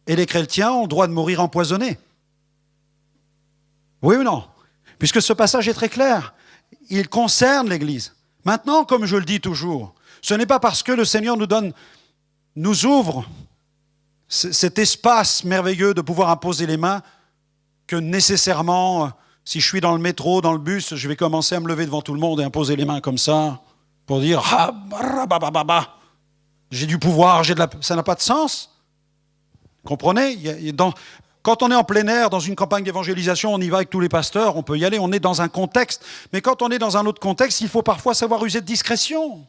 Speaker 2: Et les chrétiens ont le droit de mourir empoisonnés. Oui ou non? Puisque ce passage est très clair. Il concerne l'Église. Maintenant, comme je le dis toujours, ce n'est pas parce que le Seigneur nous ouvre cet espace merveilleux de pouvoir imposer les mains que nécessairement, si je suis dans le métro, dans le bus, je vais commencer à me lever devant tout le monde et imposer les mains comme ça pour dire « Ah, j'ai du pouvoir, ça n'a pas de sens. » Comprenez? Quand on est en plein air, dans une campagne d'évangélisation, on y va avec tous les pasteurs, on peut y aller, on est dans un contexte. Mais quand on est dans un autre contexte, il faut parfois savoir user de discrétion.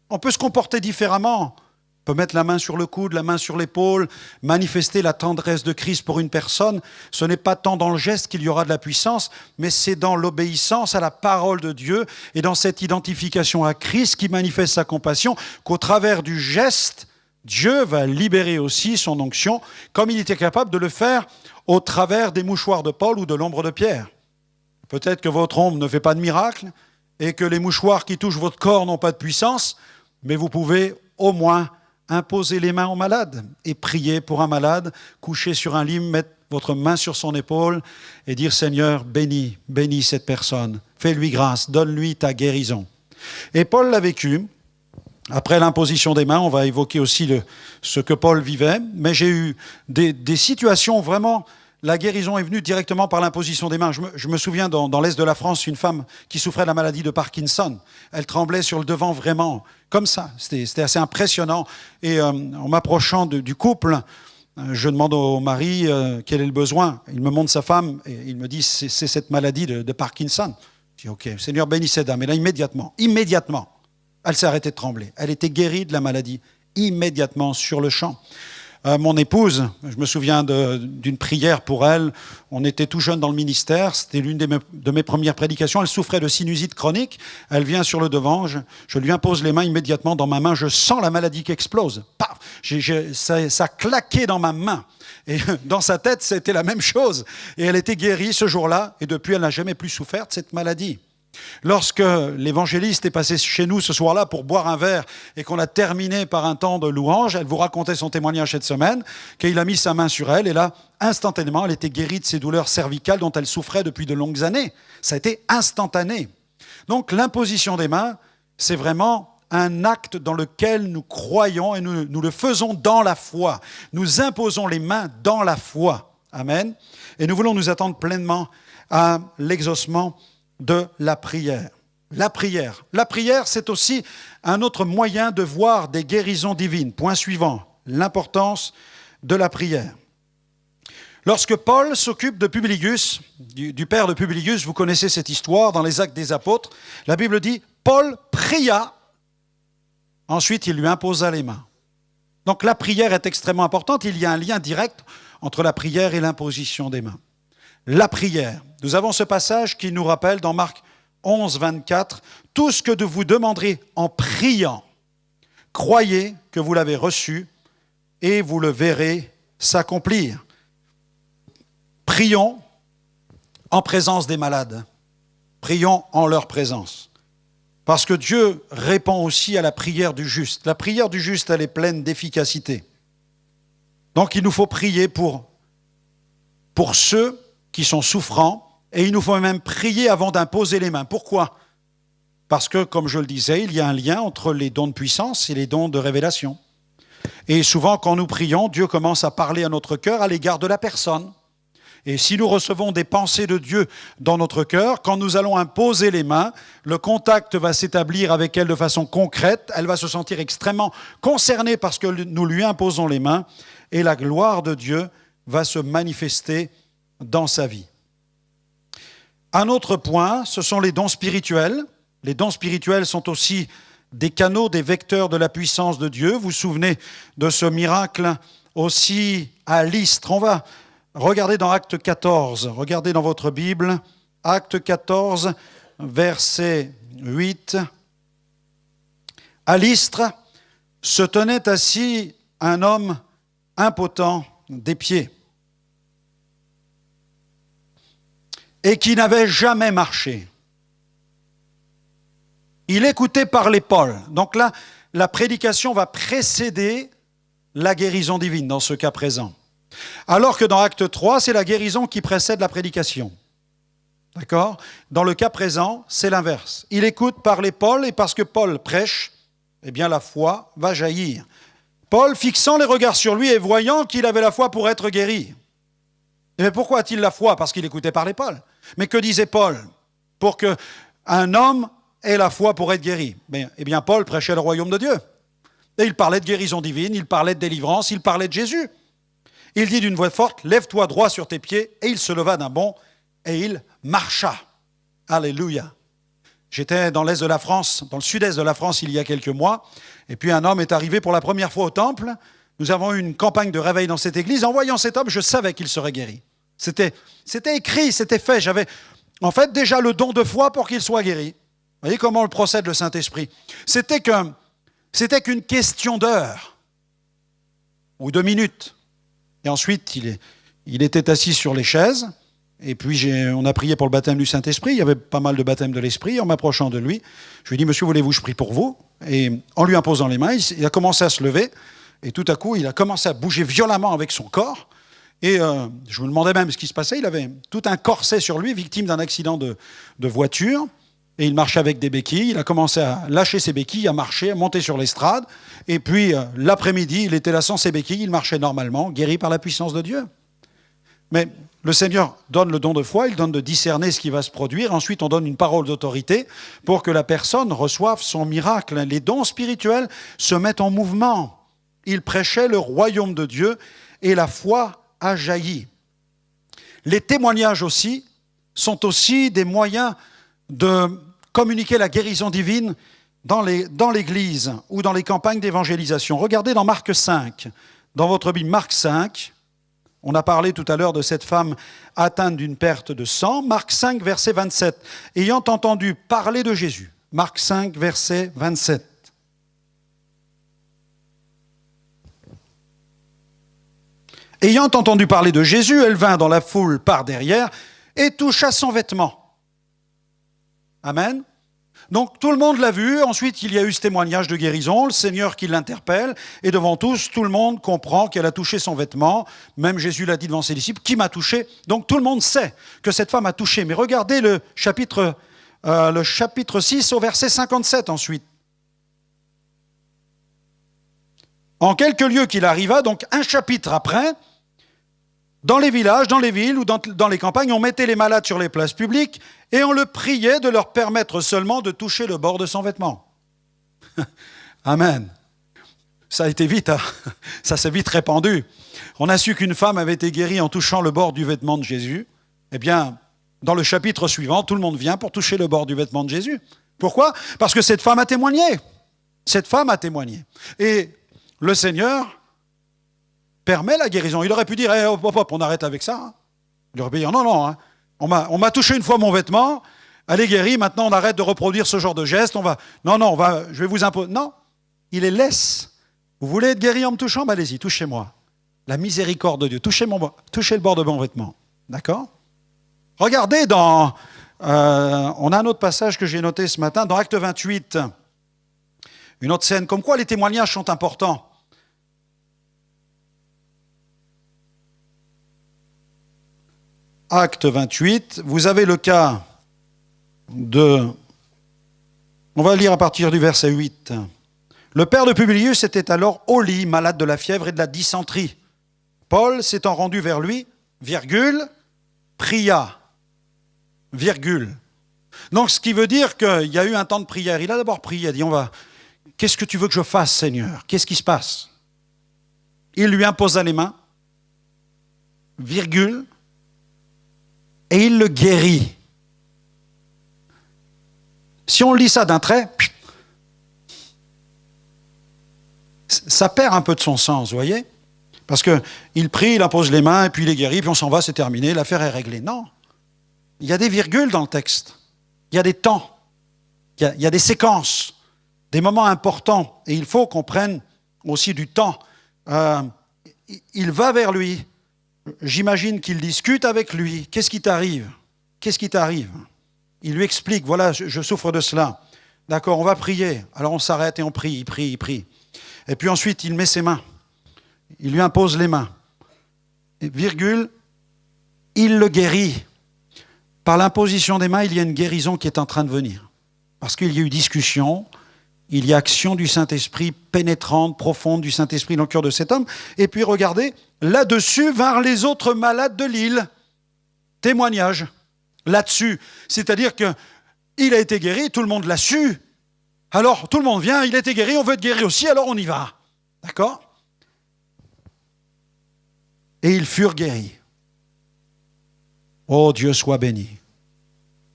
Speaker 2: On peut se comporter différemment. On peut mettre la main sur le coude, la main sur l'épaule, manifester la tendresse de Christ pour une personne. Ce n'est pas tant dans le geste qu'il y aura de la puissance, mais c'est dans l'obéissance à la parole de Dieu et dans cette identification à Christ qui manifeste sa compassion, qu'au travers du geste, Dieu va libérer aussi son onction, comme il était capable de le faire au travers des mouchoirs de Paul ou de l'ombre de Pierre. Peut-être que votre ombre ne fait pas de miracle et que les mouchoirs qui touchent votre corps n'ont pas de puissance, mais vous pouvez au moins imposer les mains aux malades et prier pour un malade, coucher sur un lit, mettre votre main sur son épaule et dire « Seigneur, bénis cette personne, fais-lui grâce, donne-lui ta guérison ». Et Paul l'a vécu. Après l'imposition des mains, on va évoquer aussi ce que Paul vivait, mais j'ai eu des situations où vraiment la guérison est venue directement par l'imposition des mains. Je me souviens dans l'est de la France, une femme qui souffrait de la maladie de Parkinson. Elle tremblait sur le devant vraiment, comme ça. C'était assez impressionnant. Et en m'approchant du couple, je demande au mari quel est le besoin. Il me montre sa femme et il me dit c'est cette maladie de Parkinson. Je dis ok, Seigneur bénis cette dame. Et là immédiatement, elle s'est arrêtée de trembler. Elle était guérie de la maladie, immédiatement, sur le champ. Mon épouse, je me souviens d'une prière pour elle. On était tout jeune dans le ministère. C'était l'une de mes premières prédications. Elle souffrait de sinusite chronique. Elle vient sur le devant. Je lui impose les mains immédiatement. Dans ma main, je sens la maladie qui explose. Paf, ça claquait dans ma main. Et dans sa tête, c'était la même chose. Et elle était guérie ce jour-là. Et depuis, elle n'a jamais plus souffert de cette maladie. Lorsque l'évangéliste est passé chez nous ce soir-là pour boire un verre et qu'on a terminé par un temps de louange, elle vous racontait son témoignage cette semaine, qu'il a mis sa main sur elle et là, instantanément, elle était guérie de ses douleurs cervicales dont elle souffrait depuis de longues années. Ça a été instantané. Donc l'imposition des mains, c'est vraiment un acte dans lequel nous croyons et nous le faisons dans la foi. Nous imposons les mains dans la foi. Amen. Et nous voulons nous attendre pleinement à l'exaucement de la prière. La prière, c'est aussi un autre moyen de voir des guérisons divines. Point suivant, l'importance de la prière. Lorsque Paul s'occupe de Publius, du père de Publius, vous connaissez cette histoire dans les Actes des Apôtres, la Bible dit « Paul pria, ensuite il lui imposa les mains ». Donc la prière est extrêmement importante, il y a un lien direct entre la prière et l'imposition des mains. La prière. Nous avons ce passage qui nous rappelle dans Marc 11, 24, « Tout ce que vous demanderez en priant, croyez que vous l'avez reçu et vous le verrez s'accomplir. » Prions en présence des malades. Prions en leur présence. Parce que Dieu répond aussi à la prière du juste. La prière du juste, elle est pleine d'efficacité. Donc il nous faut prier pour ceux qui sont souffrants, et il nous faut même prier avant d'imposer les mains. Pourquoi? Parce que, comme je le disais, il y a un lien entre les dons de puissance et les dons de révélation. Et souvent, quand nous prions, Dieu commence à parler à notre cœur à l'égard de la personne. Et si nous recevons des pensées de Dieu dans notre cœur, quand nous allons imposer les mains, le contact va s'établir avec elle de façon concrète, elle va se sentir extrêmement concernée parce que nous lui imposons les mains, et la gloire de Dieu va se manifester dans sa vie. Un autre point, ce sont les dons spirituels. Les dons spirituels sont aussi des canaux, des vecteurs de la puissance de Dieu. Vous vous souvenez de ce miracle aussi à Lystre. On va
Speaker 1: Regardez dans Acte 14, regardez dans votre Bible, Acte 14, verset 8. À Lystre se tenait assis un homme impotent des pieds et qui n'avait jamais marché. Il écoutait parler Paul. Donc là, la prédication va précéder la guérison divine dans ce cas présent. Alors que dans Acte 3, c'est la guérison qui précède la prédication. D'accord ? Dans le cas présent, c'est l'inverse. Il écoute parler Paul et parce que Paul prêche, eh bien la foi va jaillir. Paul, fixant les regards sur lui et voyant qu'il avait la foi pour être guéri. Mais pourquoi a-t-il la foi ? Parce qu'il écoutait parler Paul. Mais que disait Paul ? Pour qu'un homme ait la foi pour être guéri. Eh bien, Paul prêchait le royaume de Dieu. Et il parlait de guérison divine, il parlait de délivrance, il parlait de Jésus. Il dit d'une voix forte, « Lève-toi droit sur tes pieds. » Et il se leva d'un bond et il marcha. Alléluia. J'étais dans l'est de la France, dans le sud-est de la France il y a quelques mois. Et puis un homme est arrivé pour la première fois au temple. Nous avons eu une campagne de réveil dans cette église. En voyant cet homme, je savais qu'il serait guéri. C'était écrit, c'était fait. J'avais en fait déjà le don de foi pour qu'il soit guéri. Vous voyez comment le procède le Saint-Esprit. C'était qu'une question d'heure ou de minutes. Et ensuite, il était assis sur les chaises. Et puis, on a prié pour le baptême du Saint-Esprit. Il y avait pas mal de baptême de l'Esprit. En m'approchant de lui, je lui ai dit, « Monsieur, voulez-vous que je prie pour vous ?» Et en lui imposant les mains, il a commencé à se lever. Et tout à coup, il a commencé à bouger violemment avec son corps. Et je me demandais même ce qui se passait. Il avait tout un corset sur lui, victime d'un accident de voiture. Et il marchait avec des béquilles. Il a commencé à lâcher ses béquilles, à marcher, à monter sur l'estrade. Et puis, l'après-midi, il était là sans ses béquilles. Il marchait normalement, guéri par la puissance de Dieu. Mais le Seigneur donne le don de foi, il donne de discerner ce qui va se produire. Ensuite, on donne une parole d'autorité pour que la personne reçoive son miracle. Les dons spirituels se mettent en mouvement. Il prêchait le royaume de Dieu et la foi a jailli. Les témoignages aussi sont aussi des moyens de communiquer la guérison divine dans l'Église ou dans les campagnes d'évangélisation. Regardez dans Marc 5, dans votre Bible, Marc 5. On a parlé tout à l'heure de cette femme atteinte d'une perte de sang. Marc 5, verset 27. Ayant entendu parler de Jésus. Marc 5, verset 27. Ayant entendu parler de Jésus, elle vint dans la foule par derrière et toucha son vêtement. Amen. Donc tout le monde l'a vu, ensuite il y a eu ce témoignage de guérison, le Seigneur qui l'interpelle, et devant tous, tout le monde comprend qu'elle a touché son vêtement, même Jésus l'a dit devant ses disciples, qui m'a touché? Donc tout le monde sait que cette femme a touché, mais regardez le chapitre 6 au verset 57 ensuite. En quelques lieux qu'il arriva, donc un chapitre après, dans les villages, dans les villes ou dans les campagnes, on mettait les malades sur les places publiques et on le priait de leur permettre seulement de toucher le bord de son vêtement. Amen. Ça a été vite, hein? Ça s'est vite répandu. On a su qu'une femme avait été guérie en touchant le bord du vêtement de Jésus. Eh bien, dans le chapitre suivant, tout le monde vient pour toucher le bord du vêtement de Jésus. Pourquoi ? Parce que cette femme a témoigné. Cette femme a témoigné. Et le Seigneur permet la guérison. Il aurait pu dire, hop, hop, hop, on arrête avec ça. Hein. Il aurait pu dire, non, non, hein. On m'a touché une fois mon vêtement, elle est guérie, maintenant on arrête de reproduire ce genre de geste, je vais vous imposer. Non, il les laisse. Vous voulez être guéri en me touchant ? Allez-y, touchez-moi. La miséricorde de Dieu, touchez le bord de mon vêtement. D'accord ? Regardez on a un autre passage que j'ai noté ce matin, dans Acte 28, une autre scène, comme quoi les témoignages sont importants. Acte 28, vous avez le cas de... On va lire à partir du verset 8. Le père de Publius était alors au lit, malade de la fièvre et de la dysenterie. Paul, s'étant rendu vers lui, virgule, pria, virgule. Donc, ce qui veut dire qu'il y a eu un temps de prière. Il a d'abord prié, il a dit, qu'est-ce que tu veux que je fasse, Seigneur ? Qu'est-ce qui se passe ? Il lui imposa les mains, virgule, et il le guérit. Si on lit ça d'un trait, ça perd un peu de son sens, vous voyez ?
Speaker 2: Parce qu'il prie, il impose les mains, et puis il est guéri, puis on s'en va, c'est terminé, l'affaire est réglée. Non. Il y a des virgules dans le texte. Il y a des temps. Il y a des séquences, des moments importants. Et il faut qu'on prenne aussi du temps. Il va vers lui. J'imagine qu'il discute avec lui. Qu'est-ce qui t'arrive? Qu'est-ce qui t'arrive? Il lui explique, voilà, je souffre de cela. D'accord, on va prier. Alors on s'arrête et on prie, il prie, il prie. Et puis ensuite, il met ses mains. Il lui impose les mains. Et virgule, il le guérit. Par l'imposition des mains, il y a une guérison qui est en train de venir. Parce qu'il y a eu discussion, il y a action du Saint-Esprit pénétrante, profonde du Saint-Esprit dans le cœur de cet homme. Et puis regardez, là-dessus vinrent les autres malades de l'île. Témoignage là-dessus. C'est-à-dire qu'il a été guéri, tout le monde l'a su. Alors tout le monde vient, il a été guéri, on veut être guéri aussi, alors on y va. D'accord? Et ils furent guéris. Oh, Dieu soit béni.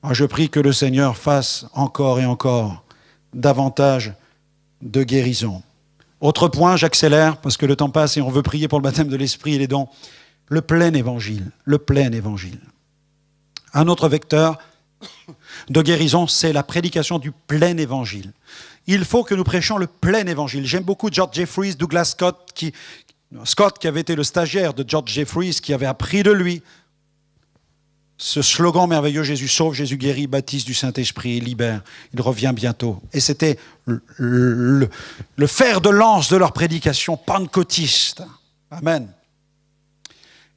Speaker 2: Moi, je prie que le Seigneur fasse encore et encore davantage de guérison. Autre point, j'accélère parce que le temps passe et on veut prier pour le baptême de l'Esprit et les dons. Le plein évangile. Le plein évangile. Un autre vecteur de guérison, c'est la prédication du plein évangile. Il faut que nous prêchions le plein évangile. J'aime beaucoup George Jeffreys, Douglas Scott, qui avait été le stagiaire de George Jeffreys, qui avait appris de lui ce slogan merveilleux, Jésus sauve, Jésus guérit, baptise du Saint-Esprit, libère, il revient bientôt. Et c'était le fer de lance de leur prédication pentecôtiste. Amen.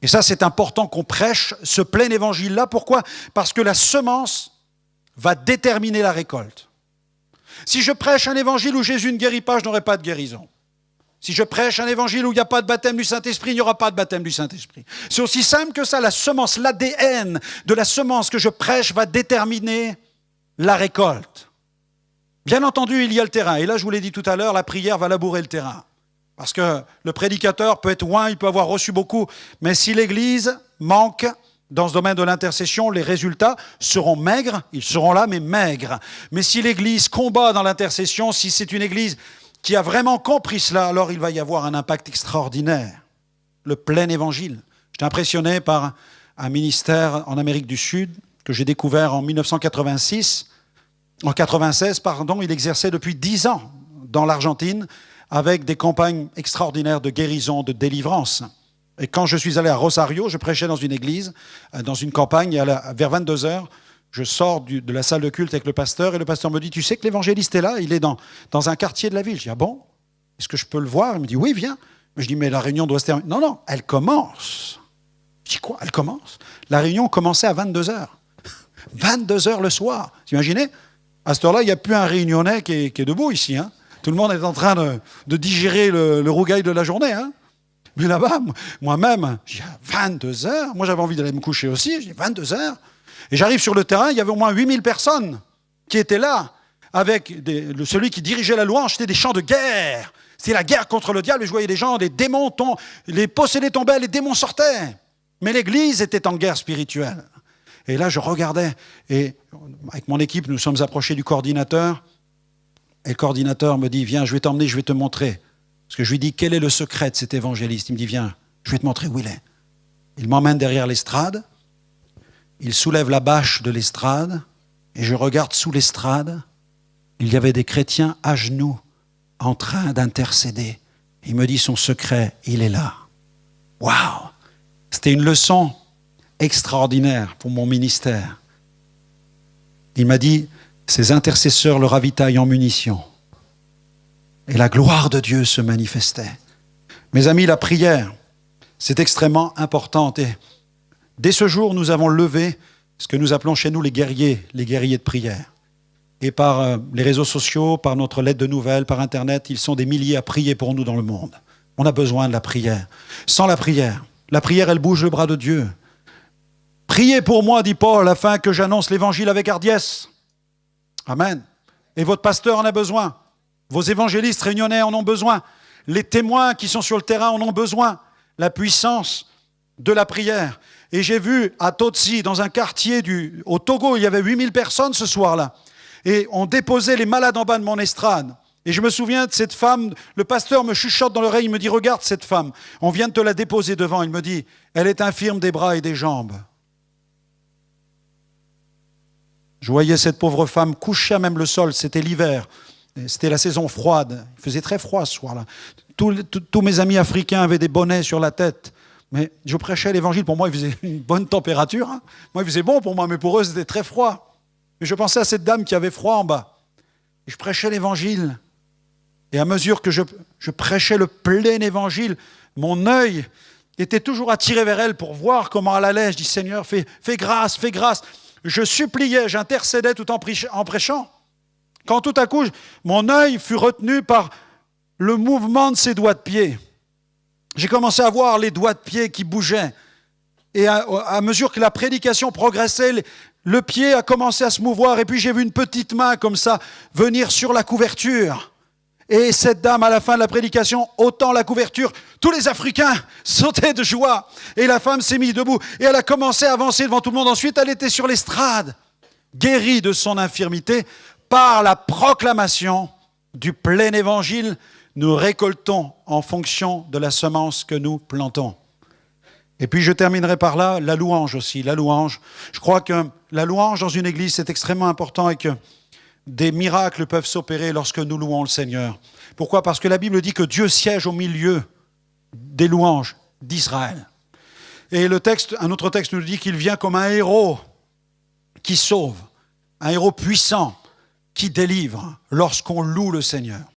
Speaker 2: Et ça, c'est important qu'on prêche ce plein évangile-là. Pourquoi? Parce que la semence va déterminer la récolte. Si je prêche un évangile où Jésus ne guérit pas, je n'aurai pas de guérison. Si je prêche un évangile où il n'y a pas de baptême du Saint-Esprit, il n'y aura pas de baptême du Saint-Esprit. C'est aussi simple que ça. La semence, l'ADN de la semence que je prêche va déterminer la récolte. Bien entendu, il y a le terrain. Et là, je vous l'ai dit tout à l'heure, la prière va labourer le terrain. Parce que le prédicateur peut être loin, il peut avoir reçu beaucoup. Mais si l'Église manque dans ce domaine de l'intercession, les résultats seront maigres. Ils seront là, mais maigres. Mais si l'Église combat dans l'intercession, si c'est une Église qui a vraiment compris cela, alors il va y avoir un impact extraordinaire. Le plein évangile. J'étais impressionné par un ministère en Amérique du Sud que j'ai découvert en 1986. En 96, il exerçait depuis 10 ans dans l'Argentine avec des campagnes extraordinaires de guérison, de délivrance. Et quand je suis allé à Rosario, je prêchais dans une église, dans une campagne, et vers 22h, je sors de la salle de culte avec le pasteur, et le pasteur me dit, tu sais que l'évangéliste est là, il est dans un quartier de la ville. Je dis, ah bon? Est-ce que je peux le voir? Il me dit, oui, viens. Je dis, mais la réunion doit se terminer. Non, elle commence. Je dis, quoi? Elle commence? La réunion commençait à 22h. 22h le soir. Vous imaginez? À cette heure-là, il n'y a plus un réunionnais qui est debout ici. Hein. Tout le monde est en train de digérer le rougail de la journée. Hein. Mais là-bas, moi-même, j'ai 22h. Moi, j'avais envie d'aller me coucher aussi. J'ai 22h. Et j'arrive sur le terrain, il y avait au moins 8000 personnes qui étaient là, avec celui qui dirigeait la louange, c'était des chants de guerre. C'était la guerre contre le diable, et je voyais des gens, des démons, les possédés tombaient, les démons sortaient. Mais l'Église était en guerre spirituelle. Et là, je regardais, et avec mon équipe, nous sommes approchés du coordinateur, et le coordinateur me dit, viens, je vais t'emmener, je vais te montrer. Parce que je lui dis, quel est le secret de cet évangéliste? Il me dit, viens, je vais te montrer où il est. Il m'emmène derrière l'estrade, il soulève la bâche de l'estrade, et je regarde sous l'estrade, il y avait des chrétiens à genoux, en train d'intercéder. Il me dit, son secret, il est là. Waouh! C'était une leçon extraordinaire pour mon ministère. Il m'a dit, ces intercesseurs le ravitaillent en munitions. Et la gloire de Dieu se manifestait. Mes amis, la prière, c'est extrêmement important. Et dès ce jour, nous avons levé ce que nous appelons chez nous les guerriers de prière. Et par les réseaux sociaux, par notre lettre de nouvelles, par Internet, ils sont des milliers à prier pour nous dans le monde. On a besoin de la prière. Sans la prière, elle bouge le bras de Dieu. Priez pour moi, dit Paul, afin que j'annonce l'évangile avec hardiesse. Amen. Et votre pasteur en a besoin. Vos évangélistes réunionnais en ont besoin. Les témoins qui sont sur le terrain en ont besoin. La puissance de la prière. Et j'ai vu à Totsi, dans un quartier au Togo, il y avait 8000 personnes ce soir-là. Et on déposait les malades en bas de mon estrade. Et je me souviens de cette femme, le pasteur me chuchote dans l'oreille, il me dit, regarde cette femme, on vient de te la déposer devant, il me dit, elle est infirme des bras et des jambes. Je voyais cette pauvre femme couchée à même le sol, c'était l'hiver, c'était la saison froide, il faisait très froid ce soir-là. Tous mes amis africains avaient des bonnets sur la tête, mais je prêchais l'évangile, pour moi il faisait une bonne température, hein. Moi il faisait bon pour moi, mais pour eux c'était très froid. Mais je pensais à cette dame qui avait froid en bas, et je prêchais l'évangile. Et à mesure que je prêchais le plein évangile, mon œil était toujours attiré vers elle pour voir comment elle allait. Je dis, Seigneur, fais grâce, fais grâce. Je suppliais, j'intercédais tout en prêchant. Quand tout à coup, mon œil fut retenu par le mouvement de ses doigts de pied. J'ai commencé à voir les doigts de pied qui bougeaient. Et à mesure que la prédication progressait, le pied a commencé à se mouvoir. Et puis j'ai vu une petite main comme ça venir sur la couverture. Et cette dame, à la fin de la prédication, ôtant la couverture, tous les Africains sautaient de joie. Et la femme s'est mise debout. Et elle a commencé à avancer devant tout le monde. Ensuite, elle était sur l'estrade, guérie de son infirmité par la proclamation du plein évangile. Nous récoltons en fonction de la semence que nous plantons. Et puis je terminerai par là, la louange aussi. La louange. Je crois que la louange dans une église, c'est extrêmement important et que des miracles peuvent s'opérer lorsque nous louons le Seigneur. Pourquoi ? Parce que la Bible dit que Dieu siège au milieu des louanges d'Israël. Et un autre texte nous dit qu'il vient comme un héros qui sauve, un héros puissant qui délivre lorsqu'on loue le Seigneur.